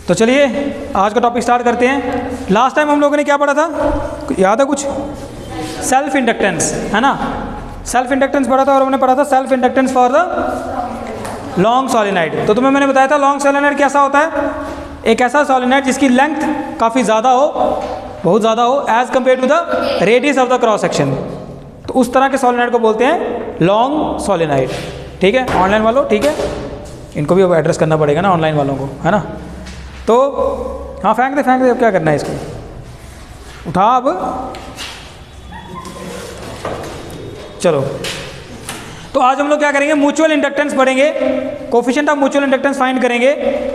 तो चलिए आज का टॉपिक स्टार्ट करते हैं। लास्ट टाइम हम लोगों ने क्या पढ़ा था, याद है कुछ? सेल्फ इंडक्टेंस, है ना? सेल्फ इंडक्टेंस पढ़ा था और हमने पढ़ा था self inductance for the long solenoid. तो तुम्हें मैंने बताया था लॉन्ग सोलेनॉइड कैसा होता है, एक ऐसा सोलेनॉइड जिसकी लेंथ काफ़ी ज़्यादा हो, बहुत ज़्यादा हो, as compare to the radius of the cross section. तो उस तरह के सोलेनॉइड को बोलते हैं लॉन्ग सोलेनॉइड। ठीक है ऑनलाइन वालों, ठीक है, इनको भी अब एड्रेस करना पड़ेगा ना ऑनलाइन वालों को, है ना? तो हाँ फेंक दे, अब क्या करना है इसको, उठा अब। चलो तो आज हम लोग क्या करेंगे, म्यूचुअल इंडक्टेंस पढ़ेंगे, coefficient of mutual inductance find करेंगे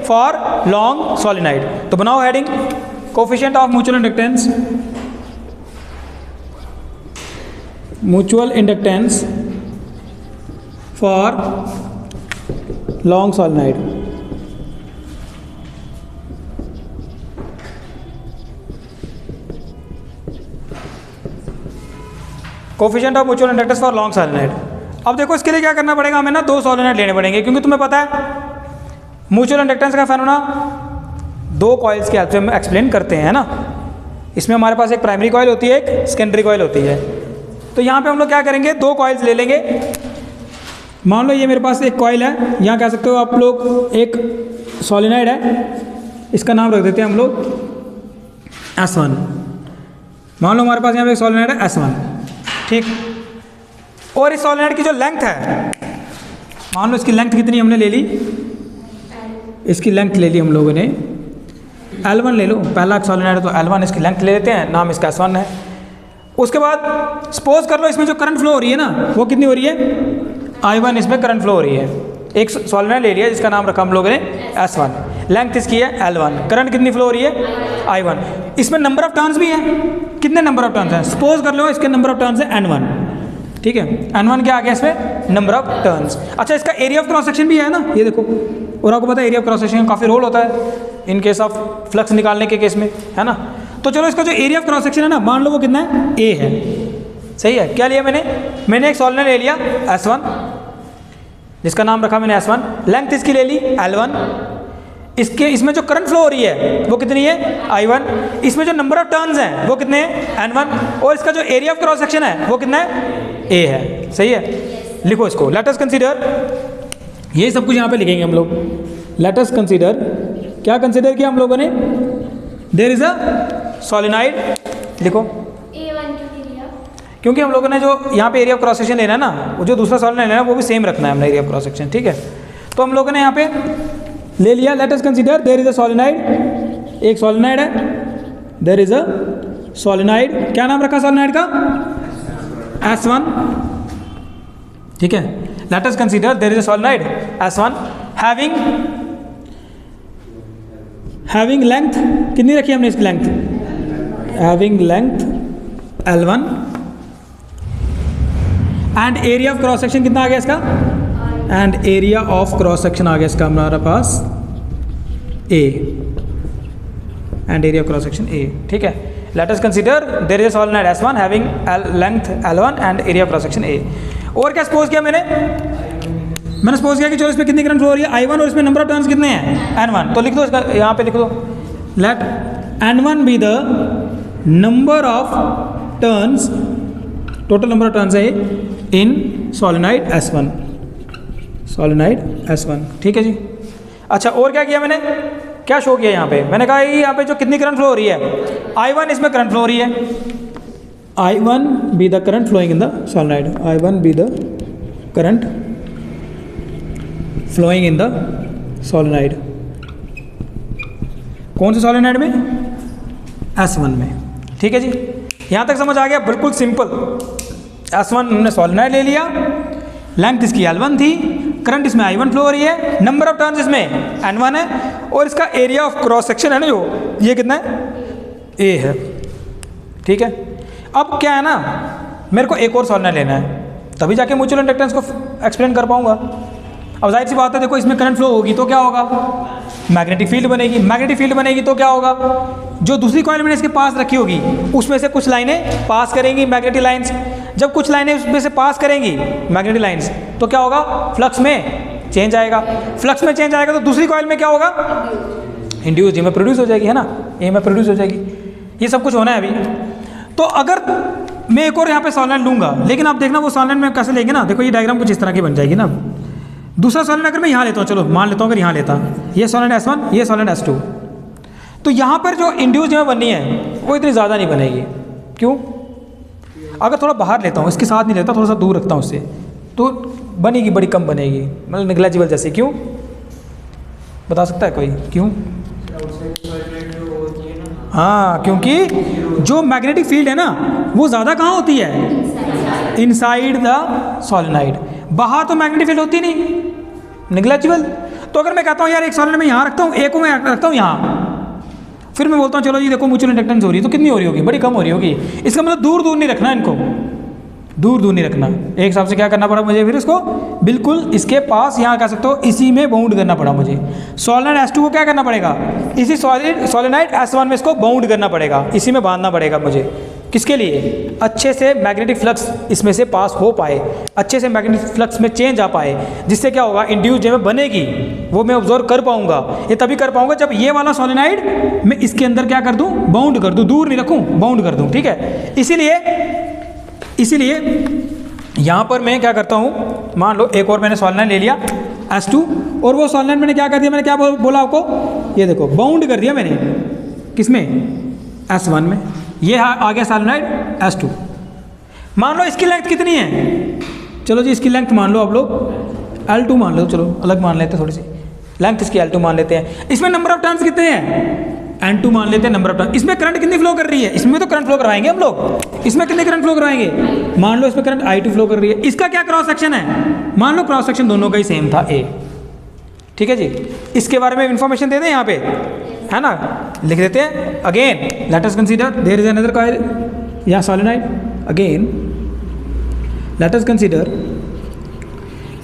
फॉर लॉन्ग सोलेनॉइड। तो बनाओ heading, coefficient of mutual inductance, mutual inductance for long solenoid. Coefficient of mutual inductance for long solenoid. अब देखो इसके लिए क्या करना पड़ेगा, हमें ना दो सोलेनॉइड लेने पड़ेंगे, क्योंकि तुम्हें पता है म्यूचुअल इंडक्टेंस का फेनोमेना दो कॉइल्स के हेल्प से हम एक्सप्लेन करते हैं, है ना? इसमें हमारे पास एक प्राइमरी कॉइल होती है, एक सेकेंडरी कॉइल होती है। तो यहाँ पे हम लोग क्या करेंगे, दो कॉइल्स ले लेंगे। मान लो ये मेरे पास एक कॉइल है, यहाँ कह सकते हो आप लोग एक सोलेनॉइड है, इसका नाम रख देते हैं हम लोग S1। मान लो हमारे पास यहाँ पे एक सोलेनॉइड है S1, ठीक। और इस सोलेनॉइड की जो लेंथ है, मान लो इसकी लेंथ कितनी हमने ले ली, इसकी लेंथ ले ली हम लोगों ने L1 ले लो, पहला सोलेनॉइड है तो L1 इसकी लेंथ ले लेते हैं, नाम इसका S1 है। उसके बाद सपोज कर लो इसमें जो करंट फ्लो हो रही है ना, वो कितनी हो रही है, I1 इसमें करंट फ्लो हो रही है। एक सोलेनॉइड ले लिया जिसका नाम रखा हम लोगों ने S1, लेंथ इसकी है L1, करंट कितनी फ्लो हो रही है I1। इसमें नंबर ऑफ टर्न्स भी है, कितने नंबर ऑफ टर्न्स हैं, सपोज कर लो इसके नंबर ऑफ टर्न्स है N1, ठीक है। N1 क्या आ गया इसमें, नंबर ऑफ टर्न्स। अच्छा इसका एरिया ऑफ क्रॉस सेक्शन भी है ना, ये देखो, और आपको पता है एरिया ऑफ क्रॉस सेक्शन काफ़ी रोल होता है इन केस ऑफ फ्लक्स निकालने के केस में, है ना? तो चलो इसका जो एरिया ऑफ क्रॉस सेक्शन है ना, मान लो वो कितना है, A है, सही है। क्या लिया मैंने एक सोलेनॉइड ले लिया S1, जिसका नाम रखा मैंने S1, लेंथ इसकी ले ली L1, इसमें जो करंट फ्लो हो रही है वो कितनी है, I1, इसमें जो नंबर ऑफ टर्न्स हैं वो कितने हैं, N1, और इसका जो एरिया ऑफ क्रॉस सेक्शन है वो कितना है, A है, सही है। लिखो इसको, लेट अस कंसीडर, ये सब कुछ यहाँ पे लिखेंगे हम लोग। लेट अस कंसीडर, क्या कंसीडर किया हम लोगों ने, देयर इज अ सोलेनॉइड, लिखो क्योंकि हम लोगों ने जो यहाँ पे एरिया ऑफ क्रॉस सेक्शन लेना है ना, वो जो दूसरा सोलेनॉइड लेना है वो भी सेम रखना है हमने, एरिया ऑफ क्रॉस सेक्शन, ठीक है। तो हम लोगों ने यहाँ पे ले लिया, let us consider there is a solenoid, एक सोलेनॉइड है, देयर इज अ सोलेनॉइड, क्या नाम रखा सोलेनॉइड का, S1, ठीक है। Let us consider there is a solenoid S1 having length, कितनी रखी हमने इसकी length, having length L1 and area of cross section कितना आ गया इसका, and area of cross section आ गया इसका हमारे पास A, and area of cross section A, ठीक है। Let us consider there is a solenoid S1 having length L1 and area of cross section A। और क्या सपोज किया मैंने सपोज किया कि चलो इसमें कितनी करंट फ्लो हो रही है, I1, और इसमें नंबर ऑफ टर्न्स कितने हैं, N1। तो लिख दो इसका, यहाँ पे लिख दो, let N1 be the number of turns, total number of turns है in solenoid S1, solenoid S1, ठीक है जी। अच्छा और क्या किया मैंने, क्या शो किया यहाँ पे, मैंने कहा यहाँ पे जो कितनी करंट फ्लो हो रही है, I1 इसमें करंट फ्लो हो रही है, I1 be the current flowing in the solenoid, I1 be the current flowing in the solenoid, कौन से सोलेनॉइड में, S1 में, ठीक है जी। यहाँ तक समझ आ गया, बिल्कुल सिंपल। S1 हमने सोलेनॉइड ले लिया, लेंथ इसकी L1 थी, करंट इसमें I1 फ्लो हो रही है, नंबर ऑफ टर्न्स इसमें N1 है, और इसका एरिया ऑफ क्रॉस सेक्शन है ना जो, ये कितना है, A है, ठीक है। अब क्या है ना, मेरे को एक और सोलेनॉइड लेना है, तभी जाके म्यूचुअल इंडक्टेंस को एक्सप्लेन कर पाऊंगा। अब जाहिर सी बात है, देखो इसमें करंट फ्लो होगी तो क्या होगा, मैग्नेटिक फील्ड बनेगी, मैग्नेटिक फील्ड बनेगी तो क्या होगा, जो दूसरी कॉइल मैंने इसके पास रखी होगी उसमें से कुछ लाइनें पास करेंगी मैग्नेटिक लाइंस, जब कुछ लाइनें उसमें से पास करेंगी मैग्नेटिक लाइंस तो क्या होगा, फ्लक्स में चेंज आएगा, फ्लक्स में चेंज आएगा तो दूसरी कॉइल में क्या होगा, इंड्यूस जी में प्रोड्यूस हो जाएगी, है ना, ए में प्रोड्यूस हो जाएगी। ये सब कुछ होना है अभी। तो अगर मैं एक और यहाँ पे सॉलिनॉइड लूँगा, लेकिन आप देखना वो सॉलिनॉइड में कैसे लेंगे ना, देखो ये डायग्राम कुछ इस तरह की बन जाएगी ना। दूसरा सॉलिनॉइड अगर मैं यहाँ लेता हूँ, चलो मान लेता हूँ अगर यहाँ लेता, ये सॉलिनॉइड S1, ये सॉलिनॉइड S2, तो यहाँ पर जो इंड्यूस जी में बननी है वो इतनी ज़्यादा नहीं बनेगी। क्यों? अगर थोड़ा बाहर लेता हूँ, इसके साथ नहीं लेता, थोड़ा सा दूर रखता हूँ उससे, तो बनेगी बड़ी कम बनेगी, मतलब निग्लेजिबल जैसे। क्यों बता सकता है कोई? क्यों? हाँ, क्योंकि जो मैग्नेटिक फील्ड है ना वो ज़्यादा कहाँ होती है? Inside the solenoid. बाहर तो मैग्नेटिक फील्ड होती नहीं, निग्लेजिबल। तो अगर मैं कहता हूँ यार एक सॉलिनॉइड में यहाँ रखता हूँ, एक को मैं रखता हूँ यहाँ, फिर मैं बोलता हूँ चलो जी देखो म्यूचुअल इंडक्टेंस हो रही है, तो कितनी हो रही होगी? बड़ी कम हो रही होगी। इसका मतलब दूर दूर नहीं रखना इनको, दूर दूर नहीं रखना। एक हिसाब से क्या करना पड़ा मुझे, फिर इसको बिल्कुल इसके पास, यहाँ कह सकते हो इसी में बाउंड करना पड़ा मुझे। सॉलिनॉइड S2 को क्या करना पड़ेगा? इसी सॉलिनॉइड S1 में इसको बाउंड करना पड़ेगा, इसी में बांधना पड़ेगा मुझे। किसके लिए? अच्छे से मैग्नेटिक फ्लक्स इसमें से पास हो पाए, अच्छे से मैग्नेटिक फ्लक्स में चेंज आ पाए, जिससे क्या होगा, इंड्यूस जब बनेगी वो मैं ऑब्जर्व कर पाऊंगा। ये तभी कर पाऊंगा जब ये वाला सॉलिनॉइड मैं इसके अंदर क्या कर दूं, बाउंड कर दूं, दूर नहीं रखूं, बाउंड कर दूं। ठीक है, इसीलिए यहाँ पर मैं क्या करता हूँ, मान लो एक और मैंने सॉलिनॉइड ले लिया S2, और वो सॉलिनॉइड मैंने क्या कर दिया, मैंने क्या बोला आपको, ये देखो बाउंड कर दिया मैंने, किसमें? S1 में। ये आ गया सॉलिनॉइड S2। मान लो इसकी लेंथ कितनी है, चलो जी इसकी लेंथ मान लो आप लोग L2 मान लो, चलो अलग मान लेते हैं, थोड़ी सी लेंथ इसकी L2 मान लेते हैं। इसमें नंबर ऑफ टर्न्स कितने हैं? N2 मान लेते हैं नंबर ऑफ टर्न। इसमें करंट कितनी फ्लो कर रही है? इसमें तो करंट फ्लो करवाएंगे हम लोग, इसमें कितने करंट फ्लो करवाएंगे? मान लो इसमें करंट I2 फ्लो कर रही है। इसका क्या क्रॉस सेक्शन है? मान लो क्रॉस सेक्शन दोनों का ही सेम था A। ठीक है जी, इसके बारे में इंफॉर्मेशन दे दें यहाँ पे, है ना, लिख देते हैं। Again let us consider there is another coil या solenoid. Again let us consider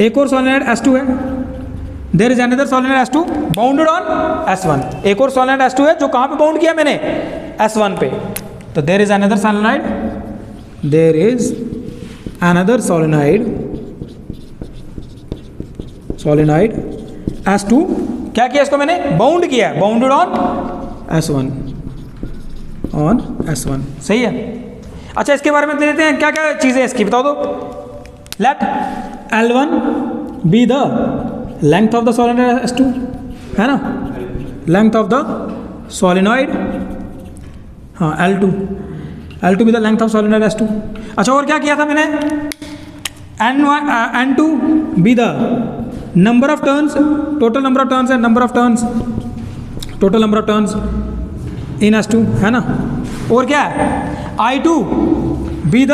एक और सॉलिनॉइड S2 है, there is another solenoid S2 bounded on S1। एक और सॉलिनॉइड S2 है जो कहाँ पे बाउंड किया मैंने? S1 पे। तो there is another solenoid, there is another solenoid S2, क्या किया इसको मैंने? बाउंड किया, बाउंडेड ऑन S1। सही है। अच्छा इसके बारे में दे देते हैं, क्या क्या चीज़ें इसकी बताओ तो। Let L1 be the length of the solenoid S2, है ना, लेंथ ऑफ द सॉलिनॉइड, हाँ L2 be the length of solenoid S2। अच्छा और क्या किया था मैंने? N2 be the number of turns, total number of turns है, number of turns, total number of turns in S2, है ना। और क्या है? I2 be the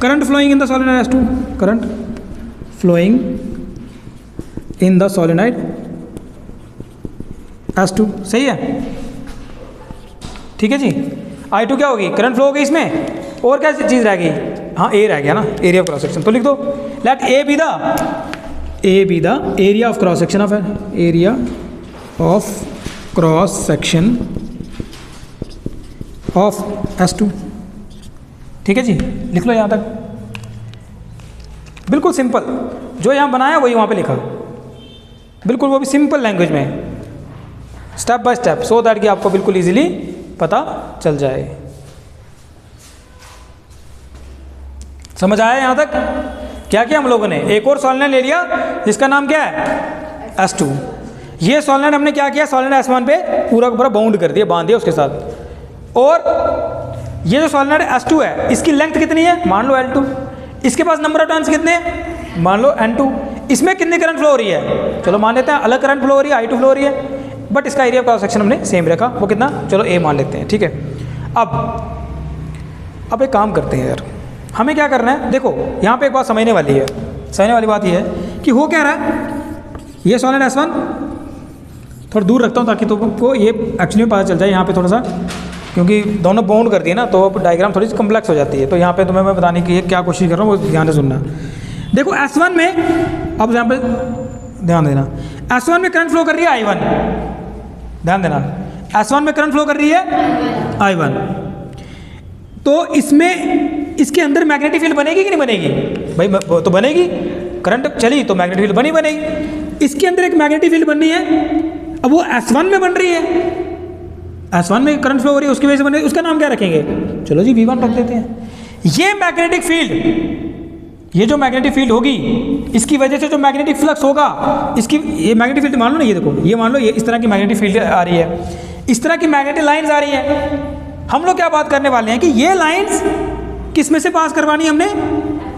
current flowing in the solenoid S2, current flowing in the solenoid S2। सही है, ठीक है जी। I2 क्या होगी? करंट फ्लो होगी इसमें। और क्या चीज़ रह गई? हाँ A रह गया ना, एरिया ऑफ क्रॉस सेक्शन। तो लिख दो let A be the area of cross section of area of cross section of S2। ठीक है जी, लिख लो यहाँ तक। बिल्कुल सिंपल, जो यहाँ बनाया वही वहाँ पे लिखा, बिल्कुल वो भी सिंपल लैंग्वेज में, step by step, so that कि आपको बिल्कुल इजीली पता चल जाए। समझ आया यहाँ तक? क्या किया हम लोगों ने? एक और सॉलिनॉइड ले लिया जिसका नाम क्या है? S2। ये सॉलिनॉइड हमने क्या किया? सॉलिनॉइड S1 पे पूरा का पूरा बाउंड कर दिया, बांध दिया उसके साथ। और ये जो सॉलिनॉइड S2 है इसकी लेंथ कितनी है? मान लो L2। इसके पास नंबर ऑफ टर्न्स कितने हैं? मान लो N2। इसमें कितनी करंट फ्लो हो रही है? चलो मान लेते हैं अलग करंट फ्लो हो रही है, I2 फ्लो हो रही है, बट इसका एरिया क्रॉस सेक्शन हमने सेम रखा। वो कितना? चलो A मान लेते हैं। ठीक है, अब एक काम करते हैं यार, हमें क्या करना है? देखो यहाँ पे एक बात समझने वाली है। समझने वाली बात ये है कि हो क्या रहा है, ये सॉलिनॉइड S1 थोड़ा दूर रखता हूँ ताकि तुमको ये एक्चुअली पता चल जाए यहाँ पे थोड़ा सा, क्योंकि दोनों बाउंड कर दिए ना तो अब डायग्राम थोड़ी सी कम्प्लेक्स हो जाती है। तो यहाँ पे तुम्हें मैं बताने की क्या कोशिश कर रहा हूँ वो ध्यान से सुनना। देखो S1 में, अब यहाँ पे ध्यान देना, S1 में करंट फ्लो कर रही है I1, ध्यान देना, S1 में करंट फ्लो कर रही है I1। तो इसमें इसके अंदर मैग्नेटिक फील्ड बनेगी कि नहीं बनेगी? भाई वो तो बनेगी, करंट चली तो मैग्नेटिक फील्ड बनेगी। इसके अंदर एक मैग्नेटिक फील्ड बननी है अब वो S1 में बन रही है, S1 में करंट फ्लो हो रही है, उसकी वजह से बन रही है, उसका नाम क्या रखेंगे? चलो जी V1 रख देते हैं। ये मैग्नेटिक फील्ड, ये जो मैग्नेटिक फील्ड होगी, इसकी वजह से जो मैग्नेटिक फ्लक्स होगा, इसकी ये मैग्नेटिक फील्ड मान लो ना, ये देखो, ये मान लो, ये इस तरह की मैग्नेटिक फील्ड आ रही है, इस तरह की मैग्नेटिक लाइंस आ रही हैं। हम लोग क्या बात करने वाले हैं कि ये लाइंस किस में से पास करवानी है हमने?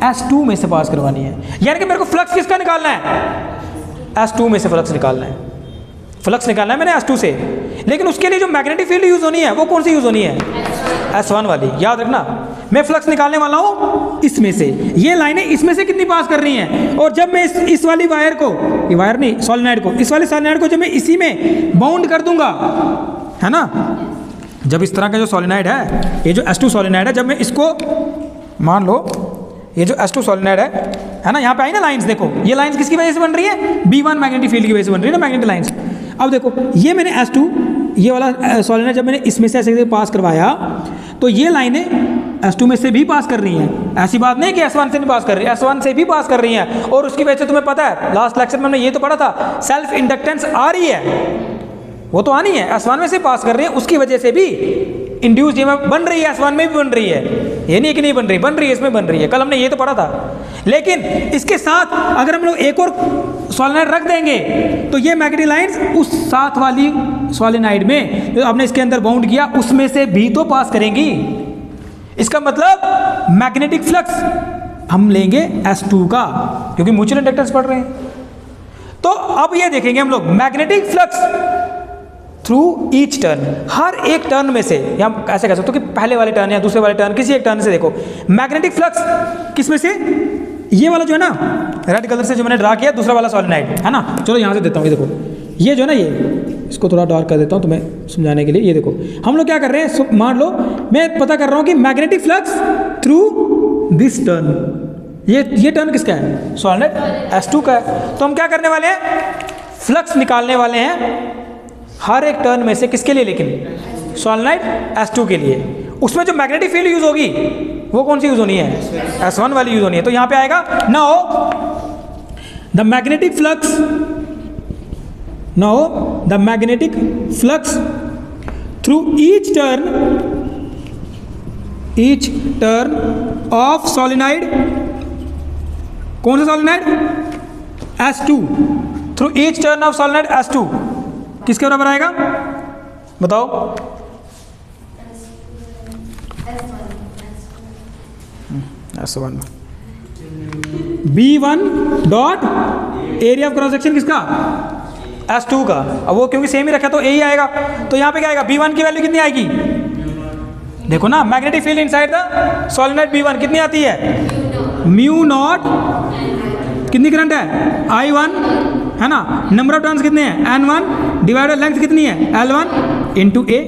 S2 में से पास करवानी है। यानी कि मेरे को फ्लक्स किसका निकालना है? S2 में से फ्लक्स निकालना है, फ्लक्स निकालना है मैंने S2 से। लेकिन उसके लिए जो मैग्नेटिक फील्ड यूज होनी है वो कौन सी यूज होनी है? S1 वाली। याद रखना, मैं फ्लक्स निकालने वाला हूं इसमें से, ये लाइनें इसमें से कितनी पास कर रही हैं, और जब मैं इस वाली वायर को, ये वायर नहीं, सोलेनोइड को, इस वाले सोलेनोइड को जब मैं इसी में बाउंड कर दूंगा, है ना, जब इस तरह का जो सोलेनोइड है, ये जो S2 सोलेनोइड है, जब मैं इसको मान लो, ये जो S2 सोलेनोइड है ना, यहाँ पे आई ना लाइंस, देखो ये लाइंस किसकी वजह से बन रही है? B1 मैग्नेटिक फील्ड की वजह से बन रही है ना मैग्नेटिक लाइंस। अब देखो ये मैंने S2, ये वाला सोलेनोइड जब मैंने इसमें से ऐसे पास करवाया, तो ये लाइनें S2 में से भी पास कर रही हैं। ऐसी बात नहीं कि S1 से नहीं पास कर रही है, S1 से भी पास कर रही हैं। और उसकी वजह से तुम्हें पता है, लास्ट लेक्चर में हमने ये तो पढ़ा था, सेल्फ इंडक्टेंस आ रही है, वो तो आनी है, S1 में से पास कर रही है, उसकी वजह से भी इंड्यूस ईएमएफ बन रही है, S1 में भी बन रही है, ये नहीं कि नहीं बन रही है, इसमें बन रही है। कल हमने ये तो पढ़ा था। लेकिन इसके साथ अगर हम लोग एक और सोलेनोइड रख देंगे, तो ये मैग्नेटिक लाइंस उस साथ वाली सोलेनोइड में जो आपने इसके अंदर बाउंड किया, उसमें से भी तो पास करेंगी। इसका मतलब मैग्नेटिक फ्लक्स हम लेंगे S2 का, क्योंकि म्यूचुअल इंडक्टेंस पढ़ रहे हैं। तो अब ये देखेंगे हम लोग magnetic flux through each turn, हर एक टर्न में से, या ऐसे कह सकते हो कि पहले वाले टर्न या दूसरे वाले टर्न, किसी एक टर्न से देखो मैग्नेटिक फ्लक्स किस में से, ये वाला जो है ना रेड कलर से जो मैंने ड्रा किया, दूसरा वाला सोलेनोइड है ना, चलो यहाँ से देता हूँ, ये देखो, ये जो है ना, ये इसको थोड़ा डार्क कर देता हूँ तुम्हें समझाने के लिए। ये देखो हम लोग क्या कर रहे हैं, मान लो मैं पता कर रहा हूँ कि magnetic flux through this turn, ये टर्न किसका है? सोलेनोइड S2 का है। तो हम क्या करने वाले हैं, फ्लक्स निकालने वाले हैं हर एक टर्न में से, किसके लिए? लेकिन सोलेनोइड S2 के लिए। उसमें जो मैग्नेटिक फील्ड यूज होगी वो कौन सी यूज होनी है? S1 वाली यूज होनी है। तो यहां पे आएगा now the magnetic flux through each turn of solenoid, कौन सा solenoid? S2, through each turn of solenoid S2 किसके बराबर आएगा बताओ? S1 B1 dot area of cross section किसका? S2 का। अब वो क्योंकि सेम ही रखा तो ए ही आएगा। तो यहाँ पे क्या आएगा? B1 की वैल्यू कितनी आएगी? देखो ना, magnetic field inside the solenoid B1 कितनी आती है? म्यू नॉट, कितनी करंट है? I1 है ना, नंबर ऑफ टर्न्स कितने हैं? N1 डिवाइडेड लेंथ कितनी है? L1 इंटू A,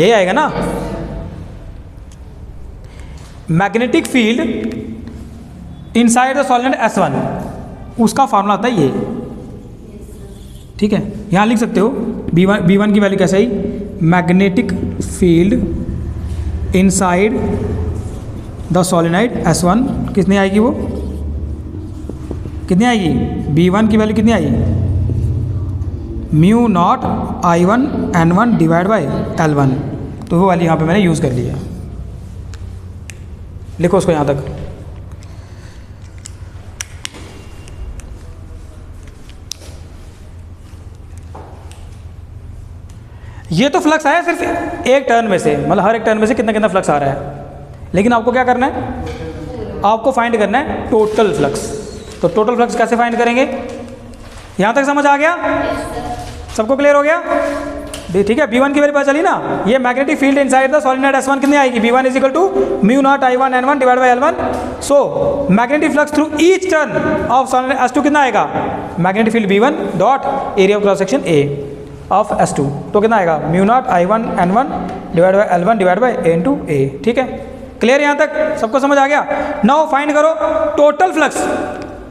यही आएगा ना। Magnetic field inside the solenoid S1, उसका फॉर्मूला आता है ये, ठीक है। यहां लिख सकते हो B1 की वैल्यू कैसे आई? Magnetic field inside the solenoid S1 कितनी आएगी? वो कितनी आएगी? B1 की वैल्यू कितनी आई? Mu naught I1 N1 divide by L1। तो वो वाली यहाँ पे मैंने यूज़ कर लिया। लिखो उसको यहाँ तक। ये तो फ्लक्स आया सिर्फ एक टर्न में से, मतलब हर एक टर्न में से कितना कितना फ्लक्स आ रहा है। लेकिन आपको क्या करना है? आपको फाइंड करना है टोटल फ्लक्स। तो टोटल फ्लक्स कैसे फाइंड करेंगे? यहाँ तक समझ आ गया? सबको क्लियर हो गया? ठीक है। B1 की वैल्यू पता चली ना। ये magnetic field inside the solenoid S1 कितनी आएगी? B1 is equal to mu naught I1 N1 divide by L1। So magnetic flux through each turn of solenoid S2 कितना आएगा? Magnetic field B1 dot area of cross section A of S2, तो कितना आएगा? Mu naught I1 N1 divide by L1 divide by A into A। ठीक है, clear? यहाँ तक सबको समझ आ गया? नाउ फाइंड करो total flux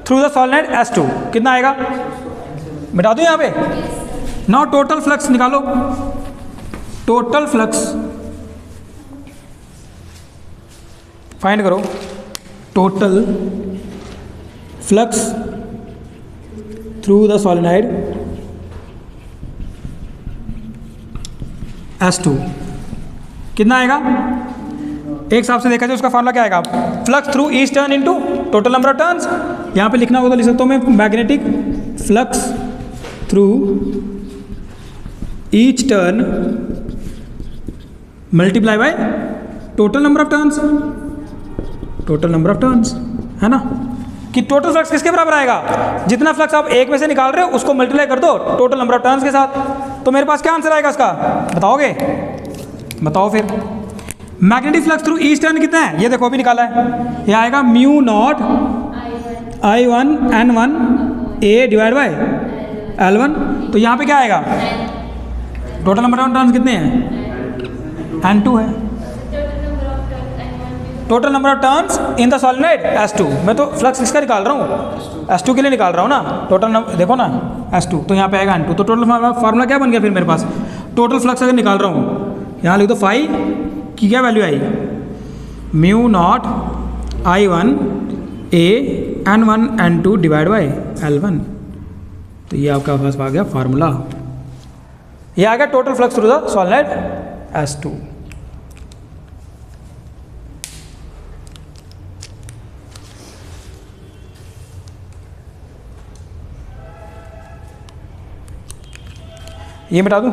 through the solenoid S2 कितना आएगा? मिटा दूं यहाँ पे? नाउ टोटल फ्लक्स निकालो। टोटल फ्लक्स फाइंड करो। Total flux through the solenoid S2 कितना आएगा, एक हिसाब से देखा जाए उसका फॉर्मूला क्या आएगा, flux through each turn into total number of turns. यहाँ पे लिखना होगा तो लिख सकता हूँ मैं magnetic flux through each turn multiply by total number of turns, total number of turns, है ना, कि टोटल फ्लक्स किसके बराबर आएगा, जितना फ्लक्स आप एक में से निकाल रहे हो उसको मल्टीप्लाई कर दो टोटल नंबर ऑफ टर्न्स के साथ। तो मेरे पास क्या आंसर आएगा इसका, बताओगे, बताओ फिर। Magnetic flux through each turn कितना है, ये देखो अभी निकाला है, ये आएगा mu naught I1 N1 A divide by L1। तो यहाँ पे क्या आएगा, टोटल नंबर ऑफ टर्न्स कितने हैं, N2 है, total number of turns in the solenoid S2। मैं तो फ्लक्स किसका निकाल रहा हूँ, S2 के लिए निकाल रहा हूँ ना, टोटल नंबर देखो ना S2, तो यहाँ पे आएगा N2। तो टोटल फार्मूला क्या बन गया फिर मेरे पास, टोटल फ्लक्स अगर निकाल रहा हूँ, यहाँ लिख दो फाई की क्या value I, mu naught I1 A N1 N2 divide by L1। तो ये आपका पास आ गया फार्मूला, ये आ गया total flux through the solenoid S2। ये मिटा दूं,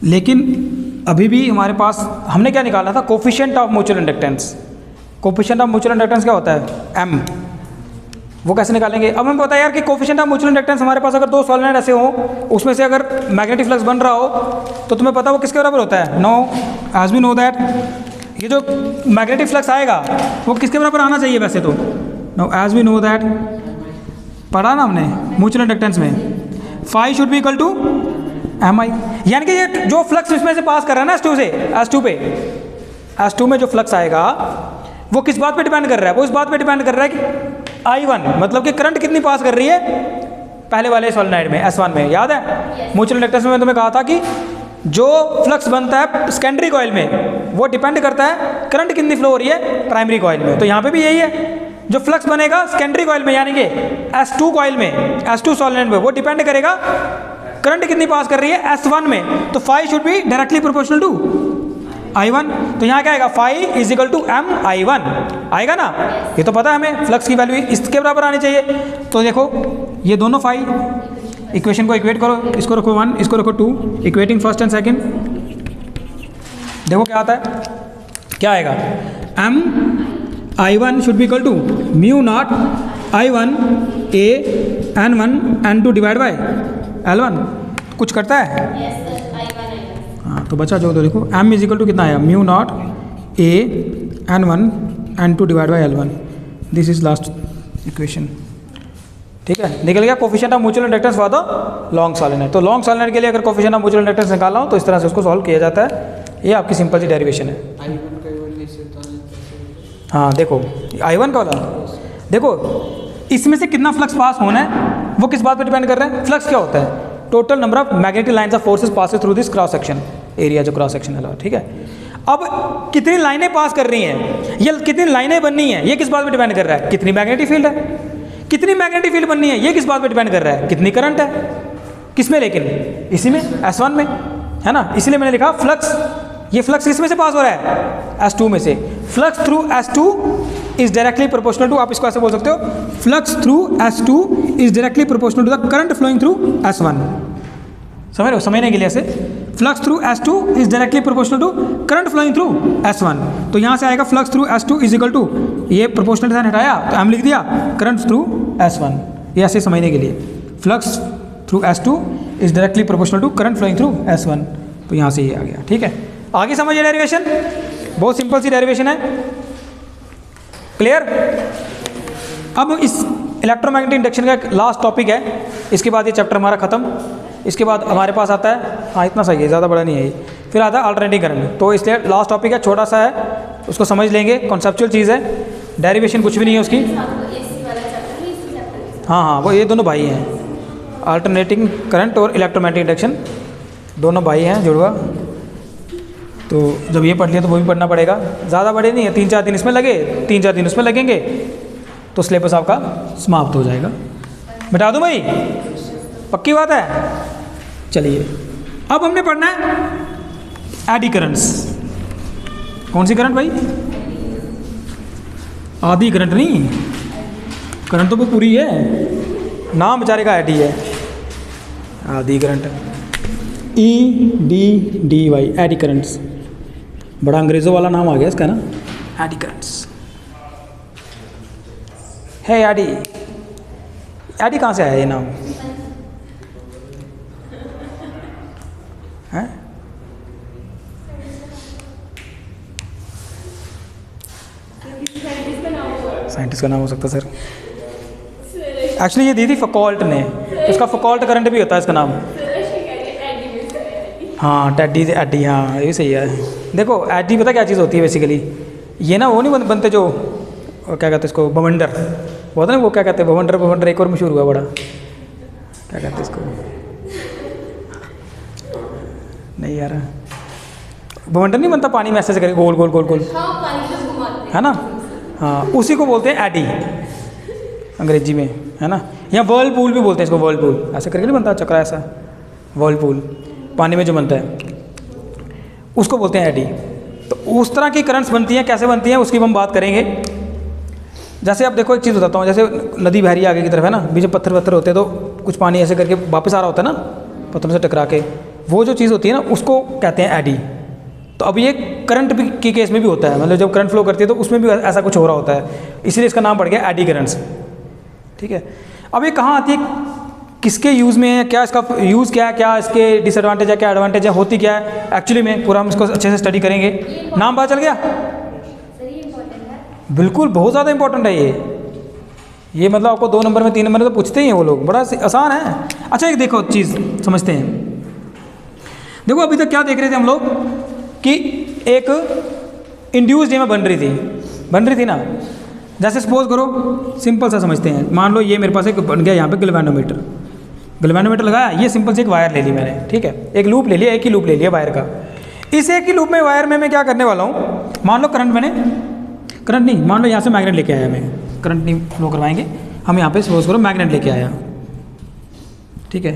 लेकिन अभी भी हमारे पास हमने क्या निकालना था, coefficient of mutual inductance. Coefficient of mutual inductance क्या होता है, M। वो कैसे निकालेंगे, अब हमें पता है यार कि कोफिशिएंट ऑफ म्यूचुअल इंडक्टेंस हमारे पास अगर दो सॉलिनॉइड ऐसे हो, उसमें से अगर मैग्नेटिक फ्लक्स बन रहा हो तो तुम्हें पता है वो किसके बराबर होता है, no as we know that, ये जो मैग्नेटिक फ्लक्स आएगा वो किसके बराबर आना चाहिए वैसे तो, no as we know that, पढ़ा ना हमने म्यूचुअल इंडक्टेंस में, phi should be equal to M I. यानी कि ये जो फ्लक्स इसमें से पास कर रहा है ना S2 से S2 पे, S2 में जो फ्लक्स आएगा वो किस बात पे डिपेंड कर रहा है, वो इस बात पे डिपेंड कर रहा है कि I1 मतलब कि करंट कितनी पास कर रही है पहले वाले सॉलिनॉइड में S1 में, याद है म्यूचुअल इंडक्टेंस में मैं तुम्हें कहा था कि जो फ्लक्स बनता है सेकेंडरी कॉइल में वो डिपेंड करता है करंट कितनी फ्लो हो रही है प्राइमरी कॉइल में। तो यहाँ पे भी यही है, जो फ्लक्स बनेगा सेकेंडरी कॉइल में यानी कि S2 कॉइल में, S2 सॉलिनॉइड में, वो डिपेंड करेगा करंट कितनी पास कर रही है S1 में। तो phi should be directly proportional to I1। तो यहाँ क्या आएगा, phi is equal to M I1 आएगा ना, ये तो पता है हमें फ्लक्स की वैल्यू इसके बराबर आनी चाहिए। तो देखो ये दोनों फाई, इक्वेशन को इक्वेट करो, इसको रखो 1 इसको रखो 2, इक्वेटिंग फर्स्ट एंड सेकंड, देखो क्या आता है, क्या आएगा, M I1 should be equal to mu naught I1 A N1 N2 divide by L1। कुछ करता है, हाँ तो बचा जो तो देखो M इज इक्वल टू कितना आया, mu naught A N1 N2 divide by L1। This is last equation, ठीक है, निकल गया coefficient of mutual inductance for the long solenoid. तो लॉन्ग सॉलिनॉइड के लिए अगर कोफिशिएंट ऑफ म्यूचुअल इंडक्टेंस निकालना हो तो इस तरह से उसको सॉल्व किया जाता है। ये आपकी सिंपल सी डेरिवेशन है। हाँ देखो I1 का वाला, देखो इसमें से कितना फ्लक्स पास होना है वो किस बात पे डिपेंड कर रहा है, फ्लक्स क्या होता है, total number of magnetic lines of forces pass through this cross section area, जो क्रॉस सेक्शन है, ठीक है। अब कितनी लाइनें पास कर रही हैं, ये कितनी लाइनें बननी है ये किस बात पे डिपेंड कर रहा है, कितनी मैग्नेटिक फील्ड है, कितनी मैग्नेटिक फील्ड बननी है ये किस बात पे डिपेंड कर रहा है, कितनी करंट है, किसमें, लेकिन इसी में S1 में, है ना। इसलिए मैंने लिखा फ्लक्स, ये फ्लक्स किस में से पास हो रहा है, S2 में से। Flux through S2 is directly proportional to, आप इसको ऐसे बोल सकते हो, flux through S2 is directly proportional to the current flowing through S1। समझ रहे हो, समझने के लिए ऐसे, flux through S2 is directly proportional to current flowing through S1। तो यहाँ से आएगा flux through S2 is equal to, ये प्रोपोर्शनल साइन हटाया तो M लिख दिया, करंट थ्रू S1, ये ऐसे समझने के लिए, flux through S2 is directly proportional to current flowing through S1। तो यहाँ से ये आ गया, ठीक है। आगे समझिए डेरिवेशन, बहुत सिंपल सी डेरिवेशन है, क्लियर। अब इस इलेक्ट्रोमैग्नेटिक इंडक्शन का एक लास्ट टॉपिक है, इसके बाद ये चैप्टर हमारा खत्म। इसके बाद हमारे पास आता है, हाँ इतना सही है, ज़्यादा बड़ा नहीं है ये, फिर आता है अल्टरनेटिंग करंट। तो इसलिए लास्ट टॉपिक है, छोटा सा है, उसको समझ लेंगे, कॉन्सेप्चुअल चीज़ है, डेरिवेशन कुछ भी नहीं है उसकी। हाँ वो ये दोनों भाई हैं, अल्टरनेटिंग करंट और इलेक्ट्रोमैग्नेटिक इंडक्शन दोनों भाई हैं जुड़वा। तो जब ये पढ़ लिया तो वो भी पढ़ना पड़ेगा, ज़्यादा बड़े नहीं है, 3-4 दिन इसमें लगे, 3-4 दिन उसमें लगेंगे, तो सिलेबस आपका समाप्त हो जाएगा। बता दूँ भाई, पक्की बात है, चलिए अब हमने पढ़ना है एडी करंट्स। कौन सी करंट भाई? आधी करंट नहीं, करंट तो वो पूरी है, नाम बेचारे का एडी है, आधी करंट। EDDY एडी करंट्स, बड़ा अंग्रेज़ों वाला नाम आ गया इसका ना, एडी करंट्स। है एडी, एडी कहाँ से आया ये नाम? है साइंटिस्ट का नाम हो सकता सर। एक्चुअली ये दी थी फकोल्ट ने, उसका फकोल्ट करंट भी होता है इसका नाम। हाँ टेडी एडी, हाँ ये भी सही है। देखो एडी पता क्या चीज़ होती है बेसिकली, ये ना वो नहीं बनते जो क्या कहते हैं इसको, बवंडर, वो होता है ना, वो क्या कहते हैं बवंडर, बवंडर एक और मशहूर हुआ बड़ा, क्या कहते हैं इसको, नहीं यार बवंडर नहीं बनता, पानी में ऐसे करके गोल गोल गोल गोल, है ना, हाँ उसी को बोलते हैं एडी अंग्रेजी में, है ना। या वर्लपूल भी बोलते हैं इसको, वर्लपूल ऐसे करके नहीं बनता चक्रा ऐसा, वर्लपूल पानी में जो बनता है उसको बोलते हैं एडी। तो उस तरह की करंट्स बनती हैं, कैसे बनती हैं उसकी हम बात करेंगे। जैसे आप देखो एक चीज़ बताता हूँ, जैसे नदी बह रही है आगे की तरफ, है ना, बीच में पत्थर वत्थर होते हैं, तो कुछ पानी ऐसे करके वापस आ रहा होता है ना पत्थरों से टकरा के, वो जो चीज़ होती है ना उसको कहते हैं एडी। तो अब ये करंट भी के केस में भी होता है, मतलब जब करंट फ्लो करती है तो उसमें भी ऐसा कुछ हो रहा होता है, इसलिए इसका नाम पड़ गया एडी करंट्स। ठीक है, अब ये कहाँ आती है, किसके यूज़ में है, क्या इसका यूज़ क्या है, क्या इसके डिसएडवांटेज है, क्या एडवांटेज है, होती क्या है एक्चुअली में, पूरा हम इसको अच्छे से स्टडी करेंगे। नाम पता चल गया? बिल्कुल बहुत ज़्यादा इंपॉर्टेंट है ये मतलब आपको 2 नंबर में 3 नंबर में तो पूछते ही हैं वो लोग, बड़ा आसान है। अच्छा एक देखो चीज़ समझते हैं, देखो अभी तक क्या देख रहे थे हम लोग कि एक इंड्यूस्ड ईएमएफ बन रही थी ना। जैसे सपोज करो, सिंपल सा समझते हैं, मान लो ये मेरे पास एक बन गया यहाँ पे गैल्वेनोमीटर लगाया, ये सिंपल से एक वायर ले ली मैंने, ठीक है, एक लूप ले लिया, एक ही लूप ले लिया वायर का। इस एक ही लूप में वायर में मैं क्या करने वाला हूँ, मान लो करंट नहीं, मान लो यहाँ से मैग्नेट लेके आया, मैं करंट नहीं फ्लो करवाएंगे हम, यहाँ पे सपोज करो मैग्नेट लेके आया, ठीक है।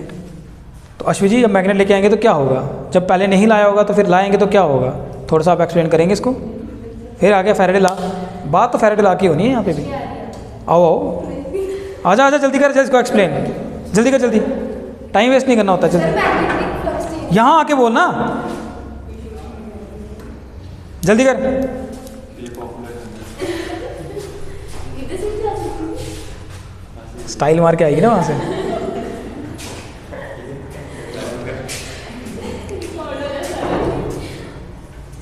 तो अश्विन जी जब मैग्नेट लेके आएंगे तो क्या होगा, जब पहले नहीं लाया होगा तो फिर लाएंगे तो क्या होगा, थोड़ा सा आप एक्सप्लेन करेंगे इसको। फिर आगे फैराडे लॉ, बात तो फैराडे लॉ की होनी है यहाँ पे भी। आओ आजा जल्दी कर इसको एक्सप्लेन, जल्दी कर, जल्दी, टाइम वेस्ट नहीं करना होता, जल्दी यहाँ आके बोलना, जल्दी कर। स्टाइल मार के आएगी ना वहाँ से।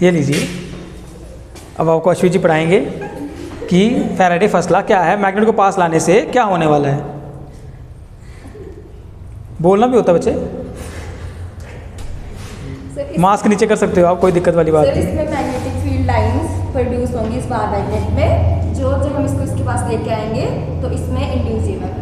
ये लीजिए, अब आपको अश्विन जी पढ़ाएंगे कि फैराडे फर्स्ट लॉ क्या है, मैग्नेट को पास लाने से क्या होने वाला है। बोलना भी होता है बच्चे, मास्क नीचे कर सकते हो आप, कोई दिक्कत वाली बात नहीं। इसमें मैग्नेटिक फील्ड लाइंस प्रोड्यूस होंगी इस बार मैग्नेट में, जो जब हम इसको इसके पास लेके आएंगे तो इसमें इंड्यूस ईएमएफ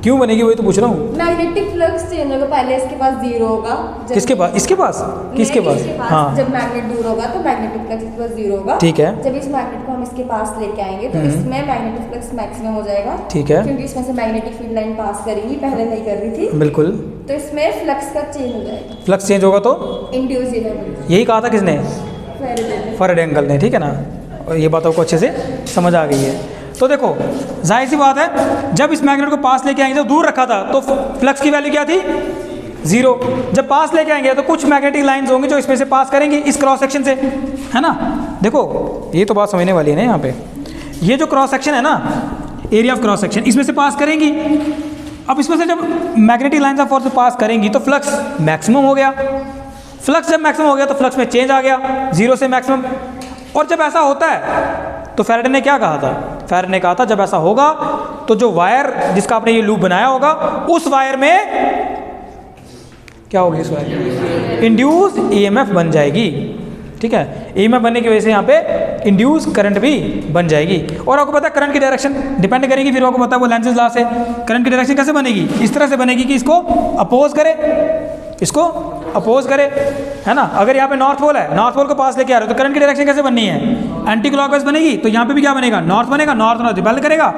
क्यों बनेगी वही तो पूछ रहा हूँ। मैग्नेटिक फ्लक्स चेंज होगा, पहले इसके पास 0 होगा, किसके पास, इसके पास, किसके पास, हाँ, जब मैग्नेट दूर होगा तो मैग्नेटिक फ्लक्स इसके पास 0 होगा, ठीक है। जब इस मैग्नेट को हम इसके पास लेके आएंगे तो इसमें मैग्नेटिक फ्लक्स मैक्सिमम हो जाएगा, ठीक है, क्योंकि इसमें से मैग्नेटिक फील्ड लाइन पास करेगी, पहले नहीं कर रही थी, बिल्कुल। तो इसमें फ्लक्स का चेंज हो जाएगा, फ्लक्स चेंज होगा तो इंड्यूस ईएमएफ, यही कहा था किसने, फैराडे अंकल ने, ठीक है ना। और ये बात आपको अच्छे से समझ आ गई है। तो देखो जाहिर सी बात है, जब इस मैग्नेट को पास लेके आएंगे, जब दूर रखा था तो फ्लक्स की वैल्यू क्या थी, 0। जब पास लेके आएंगे तो कुछ मैग्नेटिक लाइंस होंगी जो इसमें से पास करेंगी, इस क्रॉस सेक्शन से, है ना। देखो ये तो बात समझने वाली है ना, यहाँ पे ये जो क्रॉस सेक्शन है ना, एरिया ऑफ क्रॉस सेक्शन, इसमें से पास करेंगी। अब इसमें से जब magnetic lines of force pass करेंगी तो फ्लक्स मैक्सिमम हो गया, फ्लक्स जब मैक्सिमम हो गया तो फ्लक्स में चेंज आ गया 0 से मैक्सिमम। और जब ऐसा होता है तो फैराडे ने क्या कहा था, फैराडे ने कहा था जब ऐसा होगा तो जो वायर जिसका आपने ये लूप बनाया होगा, उस वायर में क्या होगी, इस वायर में इंड्यूस्ड ईएमएफ बन जाएगी, ठीक है। ईएमएफ बनने की वजह से यहाँ पे इंड्यूस करंट भी बन जाएगी। और आपको पता है करंट की डायरेक्शन डिपेंड करेगी, फिर आपको पता है वो लेंज़ेस लॉ से करंट की डायरेक्शन कैसे बनेगी, इस तरह से बनेगी कि इसको अपोज करे, इसको अपोज करे, है ना। अगर यहाँ पे नॉर्थ पोल है, नॉर्थ पोल को पास लेके आ रहे हो तो करंट की डायरेक्शन कैसे बननी है, एंटी क्लॉकवाइज बनेगी। तो यहाँ पे भी क्या बनेगा, नॉर्थ बनेगा, नॉर्थ रिपेल करेगा।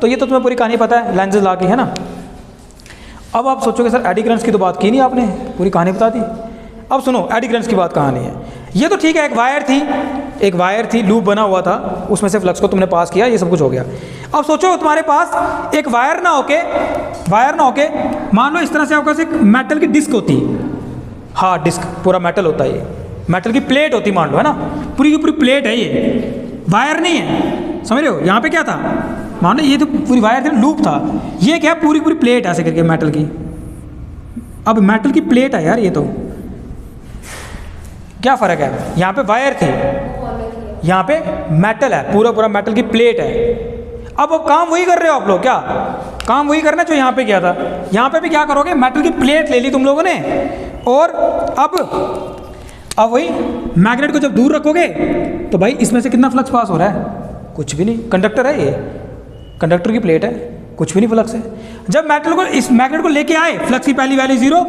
तो ये तो तुम्हें पूरी कहानी पता है लेंज़ेस लॉ की, है ना। अब आप सोचोगे सर एडी करंट्स की तो बात की नहीं आपने, पूरी कहानी बता दी। अब सुनो एडी करंट्स की बात कहानी है। ये तो ठीक है, एक वायर थी, लूप बना हुआ था, उसमें से फ्लक्स को तुमने पास किया, ये सब कुछ हो गया। अब सोचो तुम्हारे पास एक वायर ना होके मान लो इस तरह से आपके पास एक मेटल की डिस्क होती है, हाँ डिस्क पूरा मेटल होता है, ये मेटल की प्लेट होती मान लो, है ना, पूरी की पूरी प्लेट है, ये वायर नहीं है, समझ रहे हो। यहाँ पे क्या था, मान लो ये तो पूरी वायर थी, लूप था, ये क्या है पूरी पूरी प्लेट ऐसे करके मेटल की। अब मेटल की प्लेट है यार, ये तो क्या फ़र्क है, यहाँ पे वायर थी, यहाँ पे मेटल है, पूरा पूरा मेटल की प्लेट है। अब काम वही कर रहे हो आप लोग, क्या काम वही करना जो यहाँ पे किया था। यहाँ पे भी क्या करोगे, मेटल की प्लेट ले ली तुम लोगों ने, और अब वही मैग्नेट को जब दूर रखोगे तो भाई इसमें से कितना फ्लक्स पास हो रहा है, कुछ भी नहीं, कंडक्टर है ये, कंडक्टर की प्लेट है, कुछ भी नहीं फ्लक्स है। जब मेटल को इस मैग्नेट को लेके आए, फ्लक्स की पहली वैल्यू 0,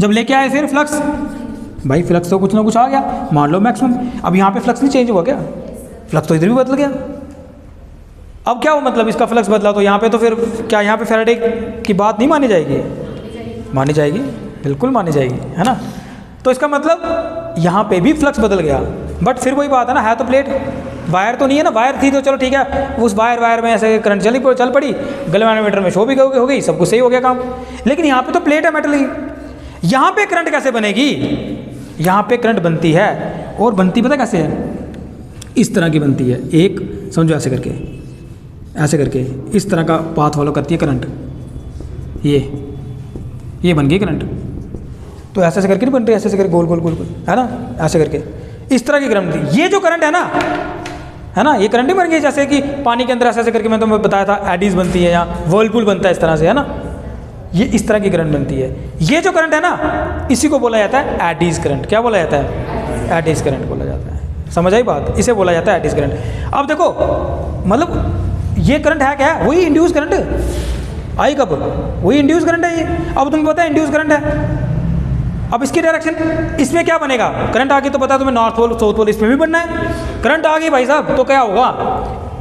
जब लेके आए फिर फ्लक्स, भाई फ्लक्स तो कुछ ना कुछ आ गया, मान लो मैक्सिमम। अब यहाँ पे फ्लक्स नहीं चेंज हुआ क्या, फ्लक्स तो इधर भी बदल गया। अब क्या हो मतलब इसका फ्लक्स बदला तो यहाँ पे तो फिर क्या यहाँ पे फैराडे की बात नहीं मानी जाएगी, मानी जाएगी, बिल्कुल मानी जाएगी, है ना। तो इसका मतलब यहाँ पे भी फ्लक्स बदल गया, बट फिर वही बात है ना, है तो प्लेट, वायर तो नहीं है ना, वायर थी तो चलो ठीक है, उस वायर में ऐसे करंट चल पड़ी, गैल्वेनोमीटर में शो भी हो गई, सब कुछ सही हो गया काम। लेकिन यहाँ पे तो प्लेट है मेटल की, यहाँ पे करंट कैसे बनेगी, यहाँ पे करंट बनती है, और बनती पता कैसे है, इस तरह की बनती है, एक समझो ऐसे करके इस तरह का पाथ फॉलो करती है करंट, ये बन गई करंट। तो ऐसे करके नहीं बन रही, ऐसे करके गोल गोल, है ना, ऐसे करके इस तरह की करंट थी। ये जो करंट है ना, ये करंट नहीं बन गई जैसे कि पानी के अंदर ऐसे करके, मैं तुम्हें बताया था एडीज बनती है या वर्लपूल बनता है इस तरह से, है ना, ये इस तरह की करंट बनती है। ये जो करंट है ना, इसी को बोला जाता है एडीज करंट। क्या बोला जाता है, एडीज करंट बोला जाता है, समझ आई बात, इसे बोला जाता है एडीज करंट। अब देखो मतलब ये करंट है क्या, वही इंड्यूस करंट आई, कब वही इंड्यूस करंट है ये। अब तुम्हें पता है इंड्यूस करंट है, अब इसकी डायरेक्शन, इसमें क्या बनेगा, करंट आ गई तो पता है तुम्हें, नॉर्थ पोल साउथ पोल इसमें भी बनना है। करंट आ गई भाई साहब तो क्या होगा,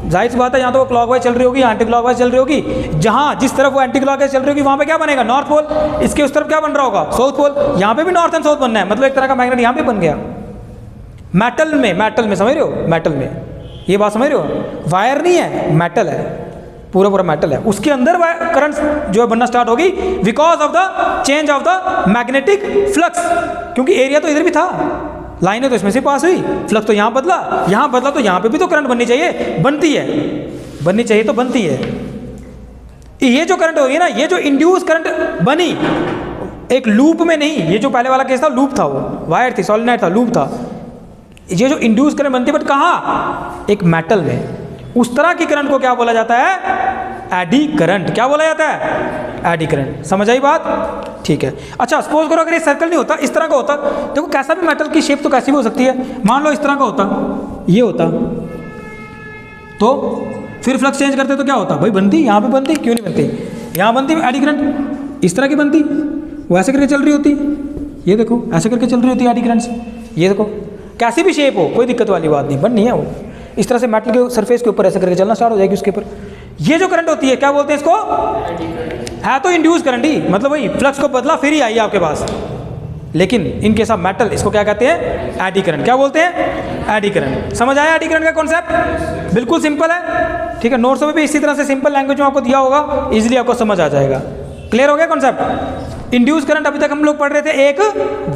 जाहिर सी बात है, यहाँ तो वो क्लॉकवाइज चल रही होगी, एंटी क्लॉकवाइज चल रही होगी, जहाँ जिस तरफ वो एंटी क्लॉकवाइज चल रही होगी वहाँ पे क्या बनेगा, नॉर्थ पोल, इसके उस तरफ क्या बन रहा होगा, साउथ पोल। यहाँ पे भी नॉर्थ एंड साउथ बनना है, मतलब एक तरह का मैग्नेट यहाँ पे बन गया, मेटल में समझ रहे हो, मेटल में, ये बात समझ रहे हो, वायर नहीं है, मेटल है, पूरा मेटल है, उसके अंदर करंट जो है बनना स्टार्ट होगी because of the change of the magnetic flux, क्योंकि एरिया तो इधर भी था, लाइनें तो इसमें से पास हुई, फ्लक्स तो यहाँ बदला तो यहाँ पे भी तो करंट बननी चाहिए, बनती है। ये जो करंट होगी ना, ये जो इंड्यूस करंट बनी एक लूप में नहीं, ये जो पहले वाला केस था लूप था, वो वायर थी, सॉलिनॉइड था, लूप था। ये जो इंड्यूस करंट बनती है बट कहाँ, एक मेटल में, उस तरह की करंट को क्या बोला जाता है, एडी करंट। क्या बोला जाता है, एडी करंट। समझ आई बात, ठीक है। अच्छा सपोज करो अगर ये सर्कल नहीं होता, इस तरह का होता, देखो कैसा भी मेटल की शेप तो कैसी भी हो सकती है, मान लो इस तरह का होता, ये होता, तो फिर फ्लक्स चेंज करते तो क्या होता, भाई बनती, यहाँ पे बनती, क्यों नहीं बनती, यहाँ बनती एडी करंट, इस तरह की बनती, वो ऐसे करके चल रही होती, ये देखो ऐसे करके चल रही होती है एडी करंट्स, ये देखो कैसी भी शेप हो, कोई दिक्कत वाली बात नहीं, बननी है वो, इस तरह से मेटल के सरफेस के ऊपर ऐसे करके चलना स्टार्ट हो जाएगी उसके ऊपर। ये जो करंट होती है क्या बोलते हैं इसको, है तो इंड्यूस करंट ही, मतलब वही फ्लक्स को बदला फिर ही आई आपके पास, लेकिन इन केस ऑफ मेटल इसको क्या कहते हैं, एडी करंट। क्या बोलते हैं, एडी करंट। समझ आया एडी करंट का कॉन्सेप्ट, बिल्कुल सिंपल है, ठीक है। नोट्स में भी इसी तरह से सिंपल लैंग्वेज में आपको दिया होगा, इजीली आपको समझ आ जाएगा। क्लियर हो गया कॉन्सेप्ट। इंड्यूस करंट अभी तक हम लोग पढ़ रहे थे एक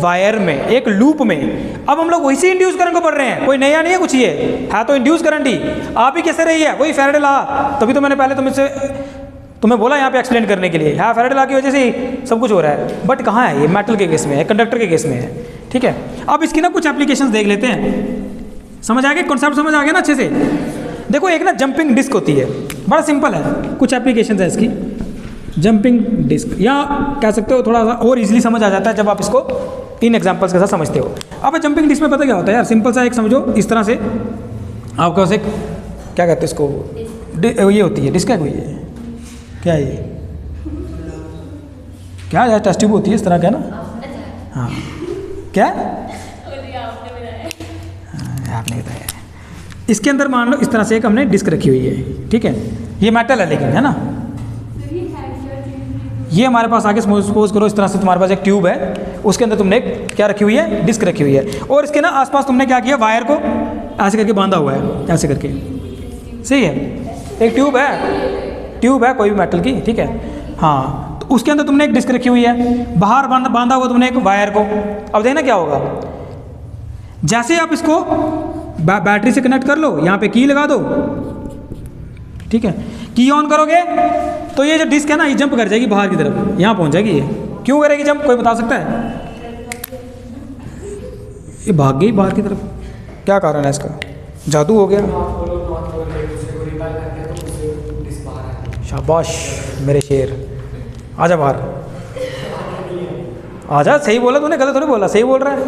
वायर में, एक लूप में, अब हम लोग वही से इंड्यूस करंट को पढ़ रहे हैं, कोई नया नहीं है कुछ, ये है तो इंड्यूस करंट ही। आप ही कैसे रही है, वही फैराडे लॉ, तभी तो मैंने पहले तुम्हें बोला यहाँ पे एक्सप्लेन करने के लिए, है फैराडे लॉ की वजह से ही सब कुछ हो रहा है। बट कहाँ है ये, मेटल के केस में है, कंडक्टर के केस में है, ठीक है। अब इसकी ना कुछ एप्लीकेशंस देख लेते हैं, समझ आ गया कॉन्सेप्ट, समझ आ गया ना अच्छे से। देखो एक ना जंपिंग डिस्क होती है, बड़ा सिंपल है, कुछ एप्लीकेशन है इसकी। जंपिंग डिस्क, या कह सकते हो थोड़ा सा और इजीली समझ आ जाता है जब आप इसको इन एग्जांपल्स के साथ समझते हो। अब जंपिंग डिस्क में पता क्या होता है यार, सिंपल सा एक समझो, इस तरह से आपके पास एक क्या कहते हैं इसको, ये होती है डिस्क है कोई, ये क्या है, ये क्या है, टेस्ट ट्यूब होती है इस तरह का ना, हाँ क्या आपने बताया। इसके अंदर मान लो इस तरह से एक हमने डिस्क रखी हुई है, ठीक है, ये मेटल है लेकिन, है ना, ये हमारे पास आगे सपोज करो इस तरह से तुम्हारे पास एक ट्यूब है, उसके अंदर तुमने क्या रखी हुई है, डिस्क रखी हुई है, और इसके ना आसपास तुमने क्या किया, वायर को ऐसे करके बांधा हुआ है, ऐसे करके, सही है। एक ट्यूब है कोई भी मेटल की, ठीक है। हाँ, तो उसके अंदर तुमने एक डिस्क रखी हुई है, बाहर बांधा हुआ तुमने एक वायर को। अब देखना क्या होगा, जैसे आप इसको बैटरी से कनेक्ट कर लो, यहाँ पे की लगा दो, ठीक है। की ऑन करोगे तो ये जो डिस्क है ना, ये जंप कर जाएगी बाहर की तरफ, यहाँ पहुँच जाएगी। ये क्यों करेगी जंप, कोई बता सकता है? ये भाग गई बाहर की तरफ, क्या कारण है इसका? जादू हो गया। शाबाश मेरे शेर, आजा बाहर, आजा। सही बोला तूने, गलत थोड़ी बोला, सही बोल रहा है।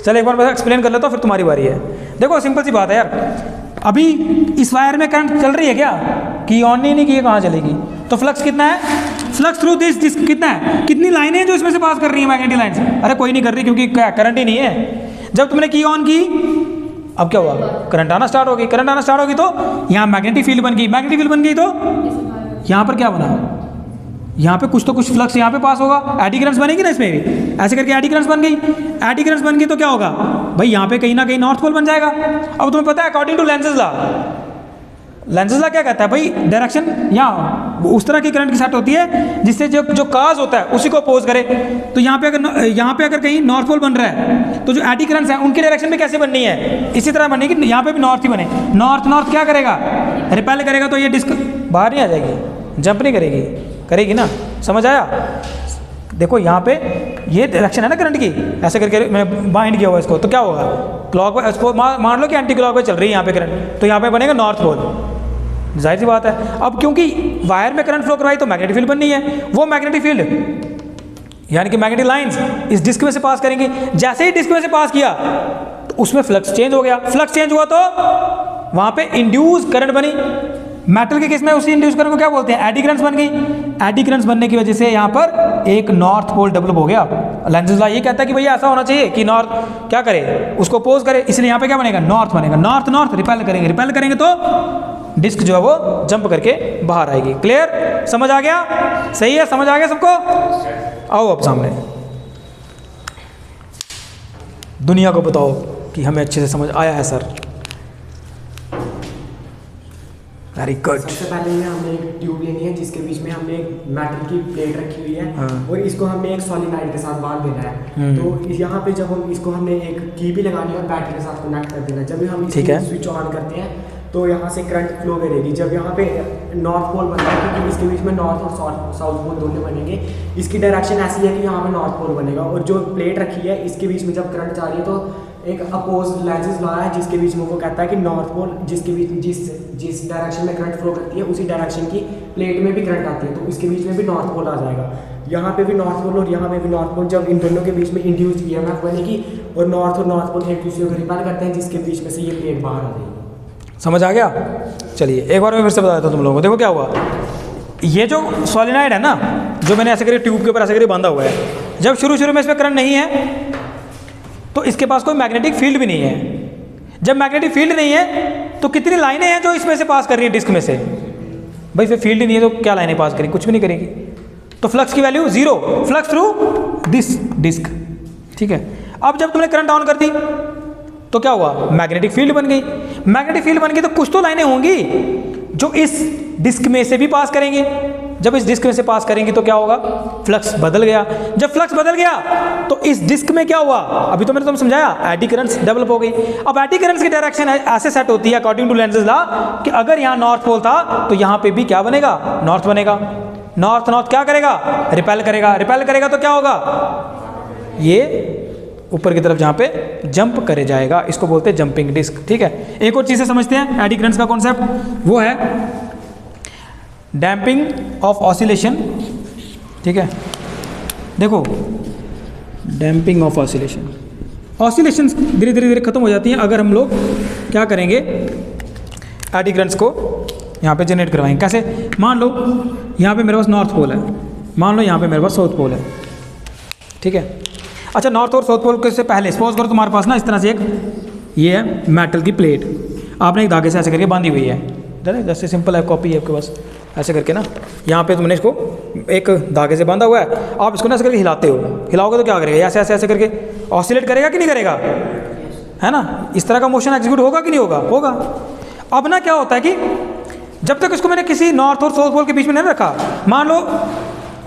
चल एक बार मैं एक्सप्लेन कर लेता हूँ, फिर तुम्हारी बारी है। देखो सिंपल सी बात है यार, अभी इस वायर में करंट चल रही है क्या? की ऑन नहीं की, कहाँ चलेगी? तो फ्लक्स कितना है? फ्लक्स थ्रू दिस डिस्क कितना है? कितनी लाइनें हैं जो इसमें से पास कर रही है, मैग्नेटिक लाइन्स? अरे कोई नहीं कर रही, क्योंकि करंट ही नहीं है। जब तुमने की ऑन की, अब क्या हुआ? करंट आना स्टार्ट होगी। करंट आना स्टार्ट होगी तो यहाँ मैग्नेटिक फील्ड बन गई। मैग्नेटिक फील्ड बन गई तो यहाँ पर क्या बना? यहाँ पे कुछ तो कुछ फ्लक्स यहाँ पे पास होगा, एडी करंट्स बनेगी ना इसमें भी, ऐसे करके एडी करंट्स बन गई। एडी करंट्स बन गई तो क्या होगा भाई? यहाँ पे कहीं ना कहीं नॉर्थ पोल बन जाएगा। अब तुम्हें पता है according to lenses law, lenses law क्या कहता है भाई? डायरेक्शन यहाँ उस तरह की करंट की सेट होती है जिससे जो काज होता है उसी को अपोज करे। तो यहाँ पे अगर कहीं नॉर्थ पोल बन रहा है तो जो एडी करंट्स हैं उनकी डायरेक्शन में कैसे बननी है? इसी तरह बननी कि यहाँ पे भी नॉर्थ ही बने। नॉर्थ क्या करेगा? रिपेल करेगा, तो ये डिस्क बाहर नहीं आ जाएगी, जंप नहीं करेगी ना। समझ आया? देखो यहाँ पे ये डायरेक्शन है ना करंट की, ऐसे करके मैंने बाइंड किया हुआ इसको, तो क्या होगा? क्लॉकवाइज, इसको मान लो कि एंटी क्लॉकवाइज चल रही है यहाँ पे करंट, तो यहाँ पे बनेगा नॉर्थ पोल। जाहिर सी बात है। अब क्योंकि वायर में करंट फ्लो करवाई तो मैग्नेटिक फील्ड बननी है, वो मैग्नेटिक फील्ड यानी कि मैग्नेटिक लाइंस इस डिस्क में से पास करेंगे। जैसे ही डिस्क में से पास किया तो उसमें फ्लक्स चेंज हो गया। फ्लक्स चेंज हुआ तो वहाँ पे इंड्यूस करंट बनी। मेटल के केस में उसी इंड्यूस करंट को क्या बोलते हैं? एडी करंट्स बन गई। एडी करंट्स बनने की वजह से यहाँ पर एक नॉर्थ पोल डेवलप हो गया। लेंसेज लॉ ये कहता है कि भैया ऐसा होना चाहिए कि नॉर्थ क्या करे, उसको अपोज करे, इसलिए यहाँ पे क्या बनेगा? नॉर्थ बनेगा। नॉर्थ रिपेल करेंगे तो डिस्क जो है वो जंप करके बाहर आएगी। क्लियर? समझ आ गया? सही है, समझ आ गया सबको? आओ अब सामने, दुनिया को बताओ कि हमें अच्छे से समझ आया है सर। Very good. सबसे पहले हमने एक ट्यूब लेनी है जिसके बीच में हमने एक मेटल की प्लेट रखी हुई है। हाँ। और इसको हमने एक सॉलिनॉइड के साथ बांध देना है। तो यहाँ पे जब हम इसको हमने एक की भी लगानी है और बैटरी के साथ कनेक्ट कर देना है। जब हम इसको स्विच ऑन करते हैं तो यहाँ से करंट फ्लो करेगी। जब यहाँ पे नॉर्थ पोल बनता है, क्योंकि इसके बीच में नॉर्थ और साउथ पोल दोनों बनेंगे, इसकी डायरेक्शन ऐसी है कि यहाँ पे नॉर्थ पोल बनेगा। और जो प्लेट रखी है इसके बीच में जब करंट जा रही है तो एक अपोज लेंसेज लॉ है जिसके बीच में वो कहता है कि नॉर्थ पोल जिसके बीच जिस डायरेक्शन में करंट फ्लो करती है उसी डायरेक्शन की प्लेट में भी करंट आती है, तो इसके बीच में भी नॉर्थ पोल आ जाएगा। यहाँ पे भी नॉर्थ पोल और यहाँ पे भी नॉर्थ पोल, जब इन दोनों के बीच में इंड्यूस्ड ईएमएफ बनेगी और नॉर्थ पोल एक दूसरे को रिपेल करते हैं, जिसके बीच में से ये प्लेट बाहर आ जाएगी। समझ आ गया? चलिए एक बार मैं फिर से बता देता हूँ तुम लोगों को। देखो क्या हुआ, ये जो सॉलिनॉइड है ना, जो मैंने ऐसे करके ट्यूब के ऊपर ऐसे करके बांधा हुआ है, जब शुरू में इसमें करंट नहीं है तो इसके पास कोई मैग्नेटिक फील्ड भी नहीं है। जब मैग्नेटिक फील्ड नहीं है तो कितनी लाइनें हैं जो इसमें से पास कर रही है डिस्क में से? भाई फिर फील्ड ही नहीं है तो क्या लाइनें पास करेंगी? कुछ भी नहीं करेगी। तो फ्लक्स की value 0, flux through this disc, ठीक है। अब जब तुमने करंट ऑन कर दी तो क्या हुआ? मैग्नेटिक फील्ड बन गई। मैग्नेटिक फील्ड बन गई तो कुछ तो लाइनें होंगी जो इस डिस्क में से भी पास करेंगे। जब इस डिस्क में से पास करेंगे तो क्या होगा? फ्लक्स बदल गया। जब फ्लक्स बदल गया तो इस डिस्क में क्या हुआ? अभी तो मैंने तुम समझाया, एडी करंट्स डेवलप हो गई। अब एडी करंट्स की डायरेक्शन ऐसे सेट होती है अकॉर्डिंग टू लेंसेज लॉ कि अगर यहाँ नॉर्थ पोल था तो यहाँ पे भी क्या बनेगा? नॉर्थ बनेगा। नॉर्थ क्या करेगा? रिपेल करेगा। रिपेल करेगा तो क्या होगा? ये ऊपर की तरफ जहाँ पे जंप करे जाएगा, इसको बोलते हैं जंपिंग डिस्क, ठीक है। एक और चीज़ से समझते हैं एडी करंट्स का कॉन्सेप्ट, वो है डैम्पिंग ऑफ ऑसिलेशन, ठीक है। देखो डैम्पिंग ऑफ ऑसिलेशन, ऑसिलेशन धीरे धीरे खत्म हो जाती हैं अगर हम लोग क्या करेंगे? एडी करंट्स को यहाँ पे जनरेट करवाएंगे। कैसे? मान लो यहाँ पे मेरे पास नॉर्थ पोल है, मान लो यहाँ पे मेरे पास साउथ पोल है, ठीक है। अच्छा, नॉर्थ और साउथ पोल से पहले सपोज करो तुम्हारे पास ना इस तरह से एक ये है मेटल की प्लेट, आपने एक धागे से ऐसे करके बांधी हुई है, जैसे सिंपल है, कॉपी है आपके पास, ऐसे करके ना यहाँ पे तुमने इसको एक धागे से बांधा हुआ है, आप इसको ना ऐसे करके हिलाते हो, हिलाओगे तो क्या करेगा, ऐसे ऐसे ऐसे करके ऑसिलेट करेगा कि नहीं करेगा, है ना। इस तरह का मोशन एग्जीक्यूट होगा कि नहीं होगा, होगा। अब ना क्या होता है कि जब तक इसको मैंने किसी नॉर्थ और साउथ पोल के बीच में नहीं रखा,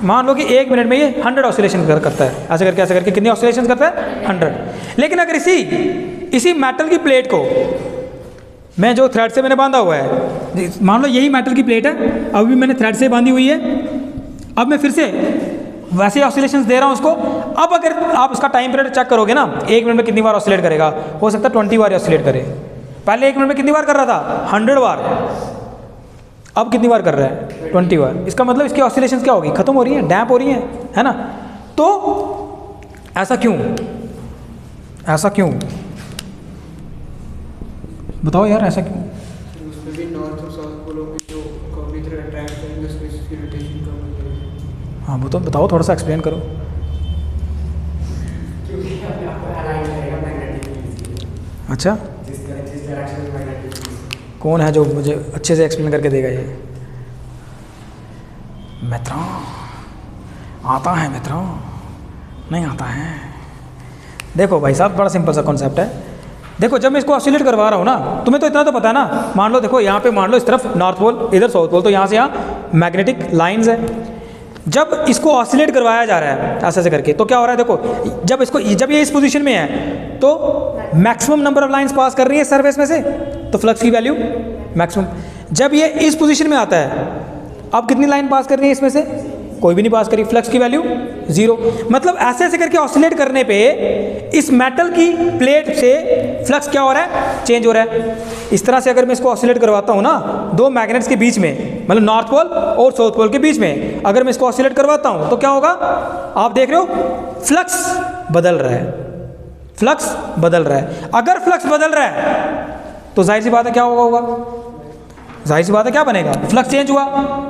मान लो कि 1 मिनट में ये 100 ऑसिलेशन करता है, ऐसे करके कितनी ऑसिलेशन करता है, 100। लेकिन अगर इसी मेटल की प्लेट को मैं जो थ्रेड से मैंने बांधा हुआ है, मान लो यही मेटल की प्लेट है, अभी मैंने थ्रेड से बांधी हुई है, अब मैं फिर से वैसे ऑसिलेशंस दे रहा हूँ उसको। अब अगर आप उसका टाइम पीरियड चेक करोगे ना, 1 मिनट में कितनी बार ऑसिलेट करेगा, हो सकता है 20 बार ऑसिलेट करे। पहले 1 मिनट में कितनी बार कर रहा था, 100 बार, अब कितनी बार कर रहा है, 20 बार। इसका मतलब इसकी ऑसिलेशंस क्या होगी, खत्म हो रही है, डैम्प हो रही है ना। तो ऐसा क्यों, ऐसा क्यों बताओ यार, ऐसा क्यों? उसमें भी नॉर्थ और साउथ पोलों में जो कभी थ्रेड अट्रैक्ट करेंगे उसमें इसकी रोटेशन कम हो जाएगी। हाँ वो तो बताओ, थोड़ा सा एक्सप्लेन करो। क्योंकि अपने आप को अलाइन करेगा मैग्नेटिक, अच्छा, जिस डायरेक्शन में मैग्नेटिक। कौन है जो मुझे अच्छे से एक्सप्लेन करके देगा ये? मित्रों, आता है मित्रों, नहीं आता है। देखो भाई साहब, बड़ा सिंपल सा कॉन्सेप्ट है। देखो जब मैं इसको ऑसिलेट करवा रहा हूँ ना, तुम्हें तो इतना तो पता है ना, मान लो देखो यहाँ पे, मान लो इस तरफ नॉर्थ पोल, इधर साउथ पोल, तो यहाँ से यहाँ मैग्नेटिक लाइंस है। जब इसको ऑसिलेट करवाया जा रहा है ऐसे ऐसे करके, तो क्या हो रहा है, देखो जब ये इस पोजीशन में है तो maximum number of lines pass कर रही है सरफेस में से, तो फ्लक्स की वैल्यू मैक्सिमम। जब ये इस पोजीशन में आता है, अब कितनी लाइन पास कर रही है इसमें से, कोई भी नहीं पास करी, फ्लक्स की वैल्यू 0। मतलब ऐसे ऐसे करके ऑसिलेट करने पे इस मेटल की प्लेट से फ्लक्स क्या हो रहा है, चेंज हो रहा है। इस तरह से अगर मैं इसको ऑसिलेट करवाता हूँ ना, दो मैग्नेट्स के बीच में, मतलब नॉर्थ पोल और साउथ पोल के बीच में अगर मैं इसको ऑसिलेट करवाता हूँ, तो क्या होगा, आप देख रहे हो फ्लक्स बदल रहा है, फ्लक्स बदल रहा है। अगर फ्लक्स बदल रहा है तो जाहिर सी बात है क्या होगा, जाहिर सी बात है क्या बनेगा, फ्लक्स चेंज हुआ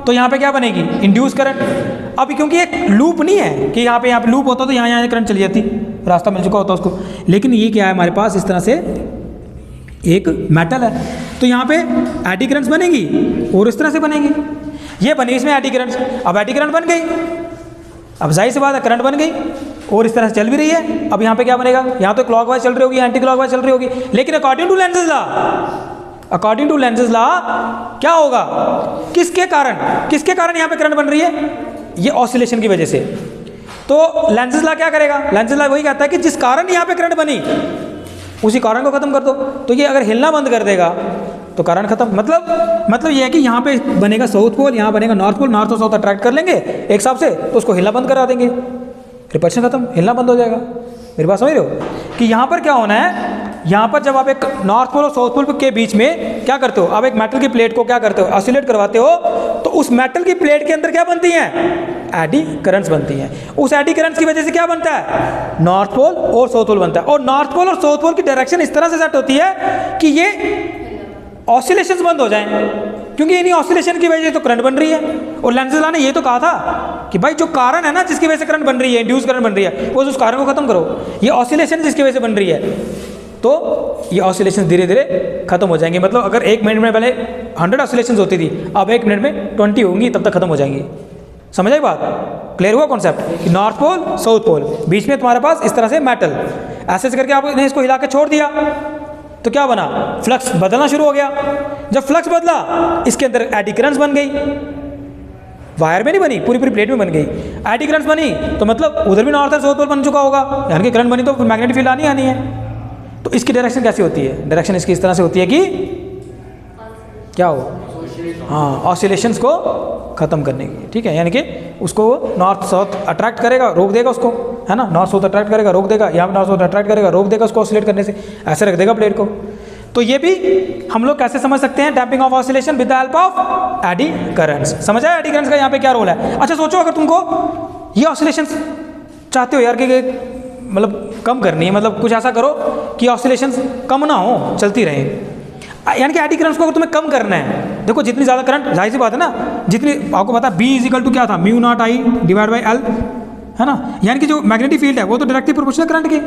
तो यहाँ पे क्या बनेगी, इंड्यूस करंट। अब क्योंकि एक लूप नहीं है कि यहाँ पे लूप होता तो यहाँ करंट चली जाती, रास्ता मिल चुका होता उसको। लेकिन ये क्या है हमारे पास, इस तरह से एक मेटल है, तो यहाँ पे एडी करंट्स बनेगी और इस तरह से बनेगी। ये बनी इसमें एडी करंट्स, अब एडी करंट बन गई, अब जाहिर सी बात है करंट बन गई और इस तरह से चल भी रही है। अब यहाँ पे क्या बनेगा, यहाँ तो क्लॉकवाइज चल रही होगी, एंटी क्लॉकवाइज चल रही होगी, लेकिन according to Lenz's law, according to Lenz's law क्या होगा, किसके कारण यहाँ पे करंट बन रही है, ये ऑसिलेशन की वजह से। तो लेंज़ेज़ लॉ क्या करेगा, लेंज़ेज़ लॉ वही कहता है कि जिस कारण यहाँ पे करंट बनी उसी कारण को खत्म कर दो। तो ये अगर हिलना बंद कर देगा तो करंट खत्म। मतलब ये है कि यहाँ पे बनेगा साउथ पोल, यहाँ बनेगा नॉर्थ पोल, नॉर्थ और साउथ अट्रैक्ट कर लेंगे एक हिसाब से, तो उसको हिलना बंद करा देंगे, रिपल्शन खत्म, हिलना बंद हो जाएगा। मेरी बात समझ रहे हो कि यहाँ पर क्या होना है, यहाँ पर जब आप एक नॉर्थ पोल और साउथ पोल के बीच में क्या करते हो, आप एक मेटल की प्लेट को क्या करते हो, ऑसिलेट करवाते हो, तो उस मेटल की प्लेट के अंदर क्या बनती हैं, एडी करंट्स बनती हैं। उस एडी करंट्स की वजह से क्या बनता है, नॉर्थ पोल और साउथ पोल बनता है। और नॉर्थ पोल और साउथ पोल की डायरेक्शन इस तरह से सेट होती है कि ये ऑसिलेशंस बंद हो जाएं, क्योंकि इन्हीं ऑसिलेशन की वजह से तो करंट बन रही है। और लेंज़ेज़ लॉ ने ये तो कहा था कि भाई जो कारण है ना जिसकी वजह से करंट बन रही है, इंड्यूस करंट बन रही है, वो उस कारण को खत्म करो। ये ऑसिलेशन जिसकी वजह से बन रही है, तो ये ऑसिलेशन धीरे धीरे खत्म हो जाएंगे। मतलब अगर 1 मिनट में पहले 100 ऑसिलेशन होती थी, अब 1 मिनट में 20 होंगी, तब तक खत्म हो जाएंगी। समझ आई बात, क्लियर हुआ कॉन्सेप्ट कि नॉर्थ पोल साउथ पोल, बीच में तुम्हारे पास इस तरह से मेटल, ऐसे करके आपने इसको हिला के छोड़ दिया तो क्या बना, फ्लक्स बदलना शुरू हो गया। जब फ्लक्स बदला, इसके अंदर एडी करंट्स बन गई, वायर में नहीं बनी, पूरी प्लेट में बन गई। एडी करंट्स बनी तो मतलब उधर भी नॉर्थ और साउथ पोल बन चुका होगा, यानी कि करंट बनी तो मैग्नेटिक फील्ड आनी है। तो इसकी डायरेक्शन कैसी होती है, डायरेक्शन इसकी इस तरह से होती है कि क्या हो, हाँ, ऑसिलेशंस को खत्म करने की, ठीक है, यानी कि उसको नॉर्थ साउथ अट्रैक्ट करेगा, रोक देगा उसको, है ना, नॉर्थ साउथ अट्रैक्ट करेगा, रोक देगा, यहाँ नॉर्थ साउथ अट्रैक्ट करेगा, रोक देगा उसको ऑसिलेट करने से, ऐसे रख देगा प्लेट को। तो ये भी हम लोग कैसे समझ सकते हैं, damping off oscillation with the help of eddy currents. समझ आया एडी करंट्स का यहाँ पे क्या रोल है। अच्छा सोचो, अगर तुमको ये ऑसिलेशन चाहते हो यार कि मतलब कम करनी है, मतलब कुछ ऐसा करो कि ऑसिलेशन कम ना हो, चलती रहे, यानी कि एडी करंट्स को तुम्हें कम करना है। देखो जितनी ज़्यादा करंट, जाहिर सी बात है ना, जितनी आपको पता B = क्या था, μ0I/L, है ना, यानी कि जो मैग्नेटिक फील्ड है वो तो डायरेक्टली प्रोपोर्शनल करंट की,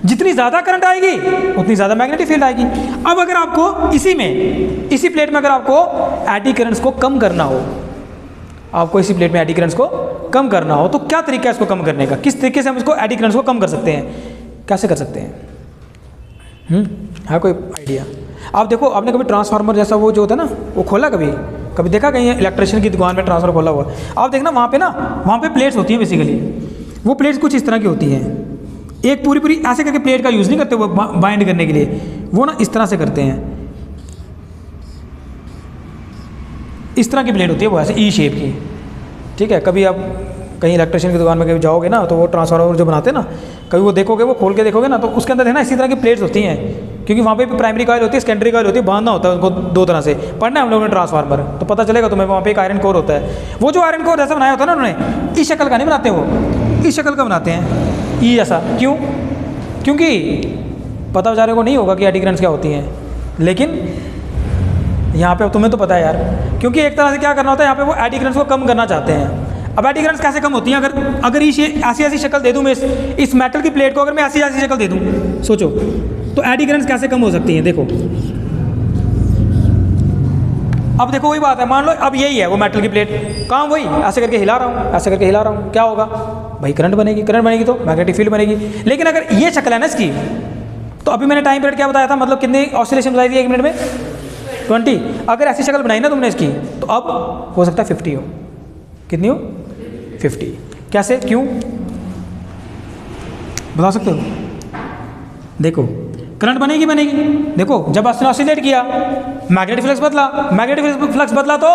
जितनी ज़्यादा करंट आएगी उतनी ज़्यादा मैग्नेटिक फील्ड आएगी। अब अगर आपको इसी प्लेट में अगर आपको एडी करंट्स को कम करना हो आपको इसी प्लेट में एडी करंट्स को कम करना हो तो क्या तरीका है इसको कम करने का, किस तरीके से हम इसको एडी करंट्स को कम कर सकते हैं, कैसे कर सकते हैं? है कोई आइडिया? आप देखो, आपने कभी ट्रांसफार्मर जैसा वो जो होता है ना वो खोला, कभी देखा कहीं इलेक्ट्रिशियन की दुकान में ट्रांसफार्मर खोला हुआ? आप देखना वहाँ पे प्लेट्स होती हैं बेसिकली। वो प्लेट्स कुछ इस तरह की होती हैं, एक पूरी ऐसे करके प्लेट का यूज़ नहीं करते वो बाइंड करने के लिए, वो ना इस तरह से करते हैं, इस तरह की प्लेट होती है वो ऐसे ई शेप की, ठीक है। कभी आप कहीं इलेक्ट्रिशियन की दुकान में कभी जाओगे ना तो वो ट्रांसफार्मर जो बनाते हैं ना, कभी वो देखोगे, वो खोल के देखोगे ना तो उसके अंदर है ना इसी तरह की प्लेट्स होती हैं, क्योंकि वहाँ पे भी प्राइमरी कॉइल होती है, सेकेंडरी कॉइल होती है, बांधना होता है उनको दो तरह से। पढ़ना है हम लोगों ने ट्रांसफार्मर तो पता चलेगा तुम्हें, वहाँ पे एक आयरन कोर होता है। वो जो आयरन कोर जैसा बनाया होता है ना उन्होंने, इस शक्ल का नहीं बनाते, वो इस शक्ल का बनाते हैं, ई जैसा। क्यों? क्योंकि पता बेचारे को नहीं होगा कि एडी करंट्स क्या होती हैं, लेकिन यहाँ पे तुम्हें तो पता है यार, क्योंकि एक तरह से क्या करना होता है यहाँ पे, वो एडी करंट्स को कम करना चाहते हैं। अब एडी करंट्स कैसे कम होती हैं? अगर ऐसी शक्ल दे दूँ मैं इस मेटल की प्लेट को, अगर मैं ऐसी शक्ल दे दूँ, सोचो तो एडी करंट्स कैसे कम हो सकती हैं? देखो, अब देखो वही बात है, मान लो अब यही है वो मेटल की प्लेट, काम वही, ऐसे करके हिला रहा हूँ, ऐसे करके हिला रहा हूँ, क्या होगा भाई? करंट बनेगी, करंट बनेगी तो मैग्नेटिक फील्ड बनेगी। लेकिन अगर ये शक्ल है ना इसकी, तो अभी मैंने टाइम पीरियड क्या बताया था, मतलब कितनी ऑसिलेशन बताई थी 1 मिनट में? 20। अगर ऐसी शक्ल बनाई ना तुमने इसकी, तो अब हो सकता है 50 हो। कितनी हो? 50। कैसे, क्यों बता सकते हो? देखो, करंट बनेगी। देखो, जब आपने ऑसिलेट किया, मैग्नेटिक फ्लक्स बदला, मैग्नेटिक फ्लक्स बदला तो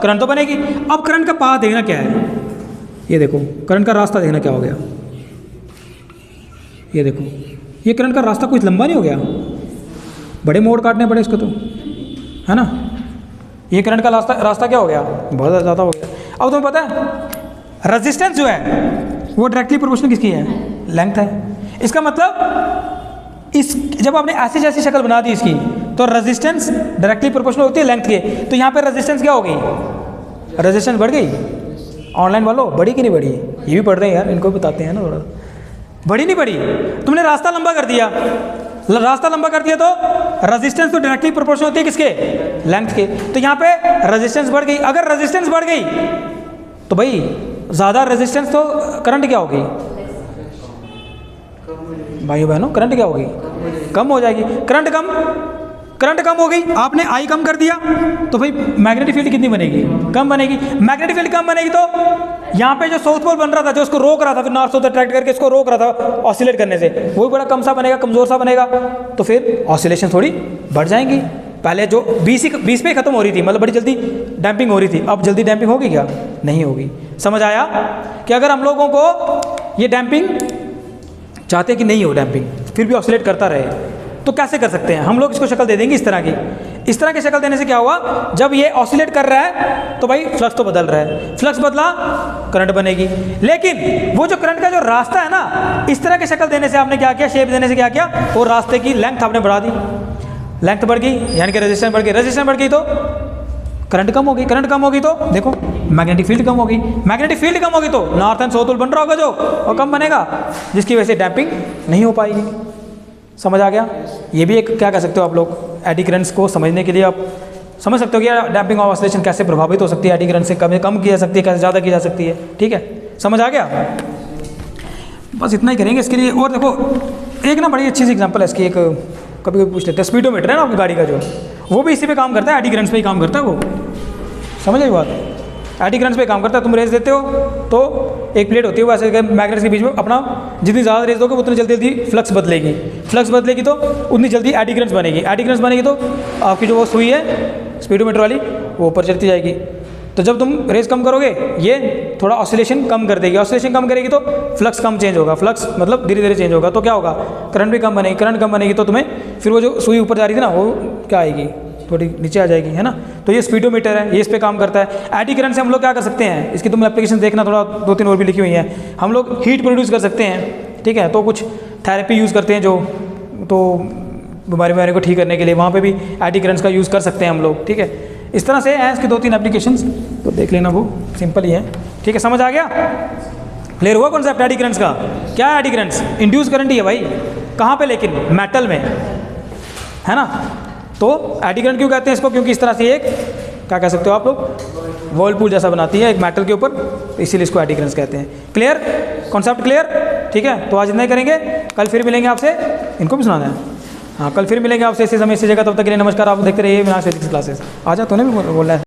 करंट तो बनेगी। अब करंट का पाथ देखना क्या है, ये देखो, करंट का रास्ता देखना क्या हो गया, ये देखो, ये करंट का रास्ता कुछ लंबा नहीं हो गया? बड़े मोड़ काटने पड़े इसको तो, है ना? ये करंट का रास्ता क्या हो गया? बहुत ज़्यादा हो गया। अब तुम्हें पता है रेजिस्टेंस जो है वो डायरेक्टली प्रोपोर्शनल किसकी है? लेंथ है। इसका मतलब जब आपने ऐसी जैसी शक्ल बना दी इसकी, तो रेजिस्टेंस डायरेक्टली प्रोपोर्शनल होती है लेंथ के। तो यहाँ पे रेजिस्टेंस क्या हो गई? रेजिस्टेंस बढ़ गई। ऑनलाइन वालों, बढ़ी कि नहीं बढ़ी? ये भी पढ़ रहे हैं यार, इनको बताते हैं ना थोड़ा। बढ़ी नहीं बढ़ी? तुमने रास्ता लंबा कर दिया, रास्ता लंबा कर दिया तो रेजिस्टेंस तो डायरेक्टली प्रोपोर्शनल होती है किसके? लेंथ के। तो यहाँ पे रेजिस्टेंस बढ़ गई। अगर रेजिस्टेंस बढ़ गई तो भाई ज़्यादा रेजिस्टेंस तो करंट क्या होगी भाइयों बहनों? करंट क्या होगी? कम हो जाएगी। करंट कम हो गई, आपने आई कम कर दिया तो भाई मैग्नेटिक फील्ड कितनी बनेगी? कम बनेगी। मैग्नेटिक फील्ड कम बनेगी तो यहाँ पे जो साउथ पोल बन रहा था, जो उसको रोक रहा था, फिर नॉर्थ साउथ अट्रैक्ट करके इसको रोक रहा था ऑसिलेट करने से, वो भी बड़ा कम सा बनेगा, कमज़ोर सा बनेगा। तो फिर ऑसिलेशन थोड़ी बढ़ जाएंगी। पहले जो 20 पे ख़त्म हो रही थी, मतलब बड़ी जल्दी डैम्पिंग हो रही थी, अब जल्दी डैम्पिंग होगी क्या? नहीं होगी। समझ आया कि अगर हम लोगों को ये डैम्पिंग चाहते हैं कि नहीं हो डैम्पिंग, फिर भी ऑसिलेट करता रहे, तो कैसे कर सकते हैं? हम लोग इसको शक्ल दे देंगे इस तरह की। इस तरह की शक्ल देने से क्या हुआ, जब ये ऑसिलेट कर रहा है तो भाई फ्लक्स तो बदल रहा है, फ्लक्स बदला करंट बनेगी। लेकिन वो जो करंट का जो रास्ता है ना, इस तरह की शक्ल देने से आपने क्या किया, शेप देने से क्या किया, वो रास्ते की लेंथ आपने बढ़ा दी। लेंथ बढ़ गई यानी कि रेजिस्टेंस बढ़ गई। रेजिस्टेंस बढ़ गई तो करंट कम होगी। करंट कम होगी तो देखो मैग्नेटिक फील्ड कम होगी। मैग्नेटिक फील्ड कम होगी तो नॉर्थ एंड साउथ पोल बन रहा होगा जो, और कम बनेगा, जिसकी वजह से डैम्पिंग नहीं हो पाएगी। समझ आ गया? ये भी एक क्या कह सकते हो आप लोग, एडी करंट्स को समझने के लिए आप समझ सकते हो कि डैम्पिंग ऑफ ऑसिलेशन कैसे प्रभावित हो सकती है, एडी करंट से कम की जा सकती है, कैसे ज़्यादा की जा सकती है। ठीक है, समझ आ गया? बस इतना ही करेंगे इसके लिए। और देखो एक ना बड़ी अच्छी सी एग्जांपल है इसकी, एक कभी पूछ लेते हैं। स्पीडोमीटर है ना आपकी गाड़ी का, जो वो भी इसी पे काम करता है, एडी करंट्स पे ही काम करता है वो। समझ आई बात? एडी करंट्स पे काम करता है। तुम रेस देते हो तो एक प्लेट होती है, वो ऐसे मैग्नेट्स के बीच में अपना जितनी ज़्यादा रेस दोगे उतनी जल्दी फ्लक्स बदलेगी। फ्लक्स बदलेगी तो उतनी जल्दी एडी करंट्स बनेगी। एडी करंट्स बनेगी तो आपकी जो वो सुई है स्पीडोमीटर वाली, वो ऊपर चलती जाएगी। तो जब तुम रेस कम करोगे, ये थोड़ा ऑसिलेशन कम कर देगी। ऑसिलेशन कम करेगी तो फ्लक्स कम चेंज होगा। फ्लक्स मतलब धीरे धीरे चेंज होगा, तो क्या होगा, करंट भी कम बनेगी। करंट कम बनेगी तो तुम्हें फिर वो जो सुई ऊपर जा रही थी ना, वो क्या आएगी, थोड़ी नीचे आ जाएगी, है ना। तो ये स्पीडोमीटर है, ये इस पे काम करता है। एडी करंट से हम लोग क्या कर सकते हैं, इसकी तुम एप्लीकेशन देखना, थोड़ा 2-3 और भी लिखी हुई हैं। हम लोग हीट प्रोड्यूस कर सकते हैं, ठीक है। तो कुछ थेरेपी यूज़ करते हैं जो, तो बीमारी को ठीक करने के लिए वहाँ पे भी एडी करंट्स का यूज़ कर सकते हैं हम लोग, ठीक है। इस तरह से हैं इसके 2-3 एप्लीकेशंस, तो देख लेना, वो सिंपल ही है, ठीक है। समझ आ गया? क्लियर हुआ कॉन्सेप्ट एडी करंट्स का? क्या है एडी करंट्स? इंड्यूस करंट ही है भाई। कहाँ पे? लेकिन मेटल में, है ना। तो एडी करंट क्यों कहते हैं इसको? क्योंकि इस तरह से एक क्या कह सकते हो आप लोग, वर्लपूल जैसा बनाती है एक मेटल के ऊपर, इसीलिए इसको एडिकरेंस कहते हैं। क्लियर, कॉन्सेप्ट क्लियर, ठीक है। तो आज इतना ही करेंगे, कल फिर मिलेंगे आपसे, इनको भी सुनाना है, हाँ कल फिर मिलेंगे आपसे इसी समय इसी जगह। तब तक के लिए नमस्कार। आप देखते रहिए विनाश फिजिक्स क्लासेस। आ जा, तूने भी बोलना है।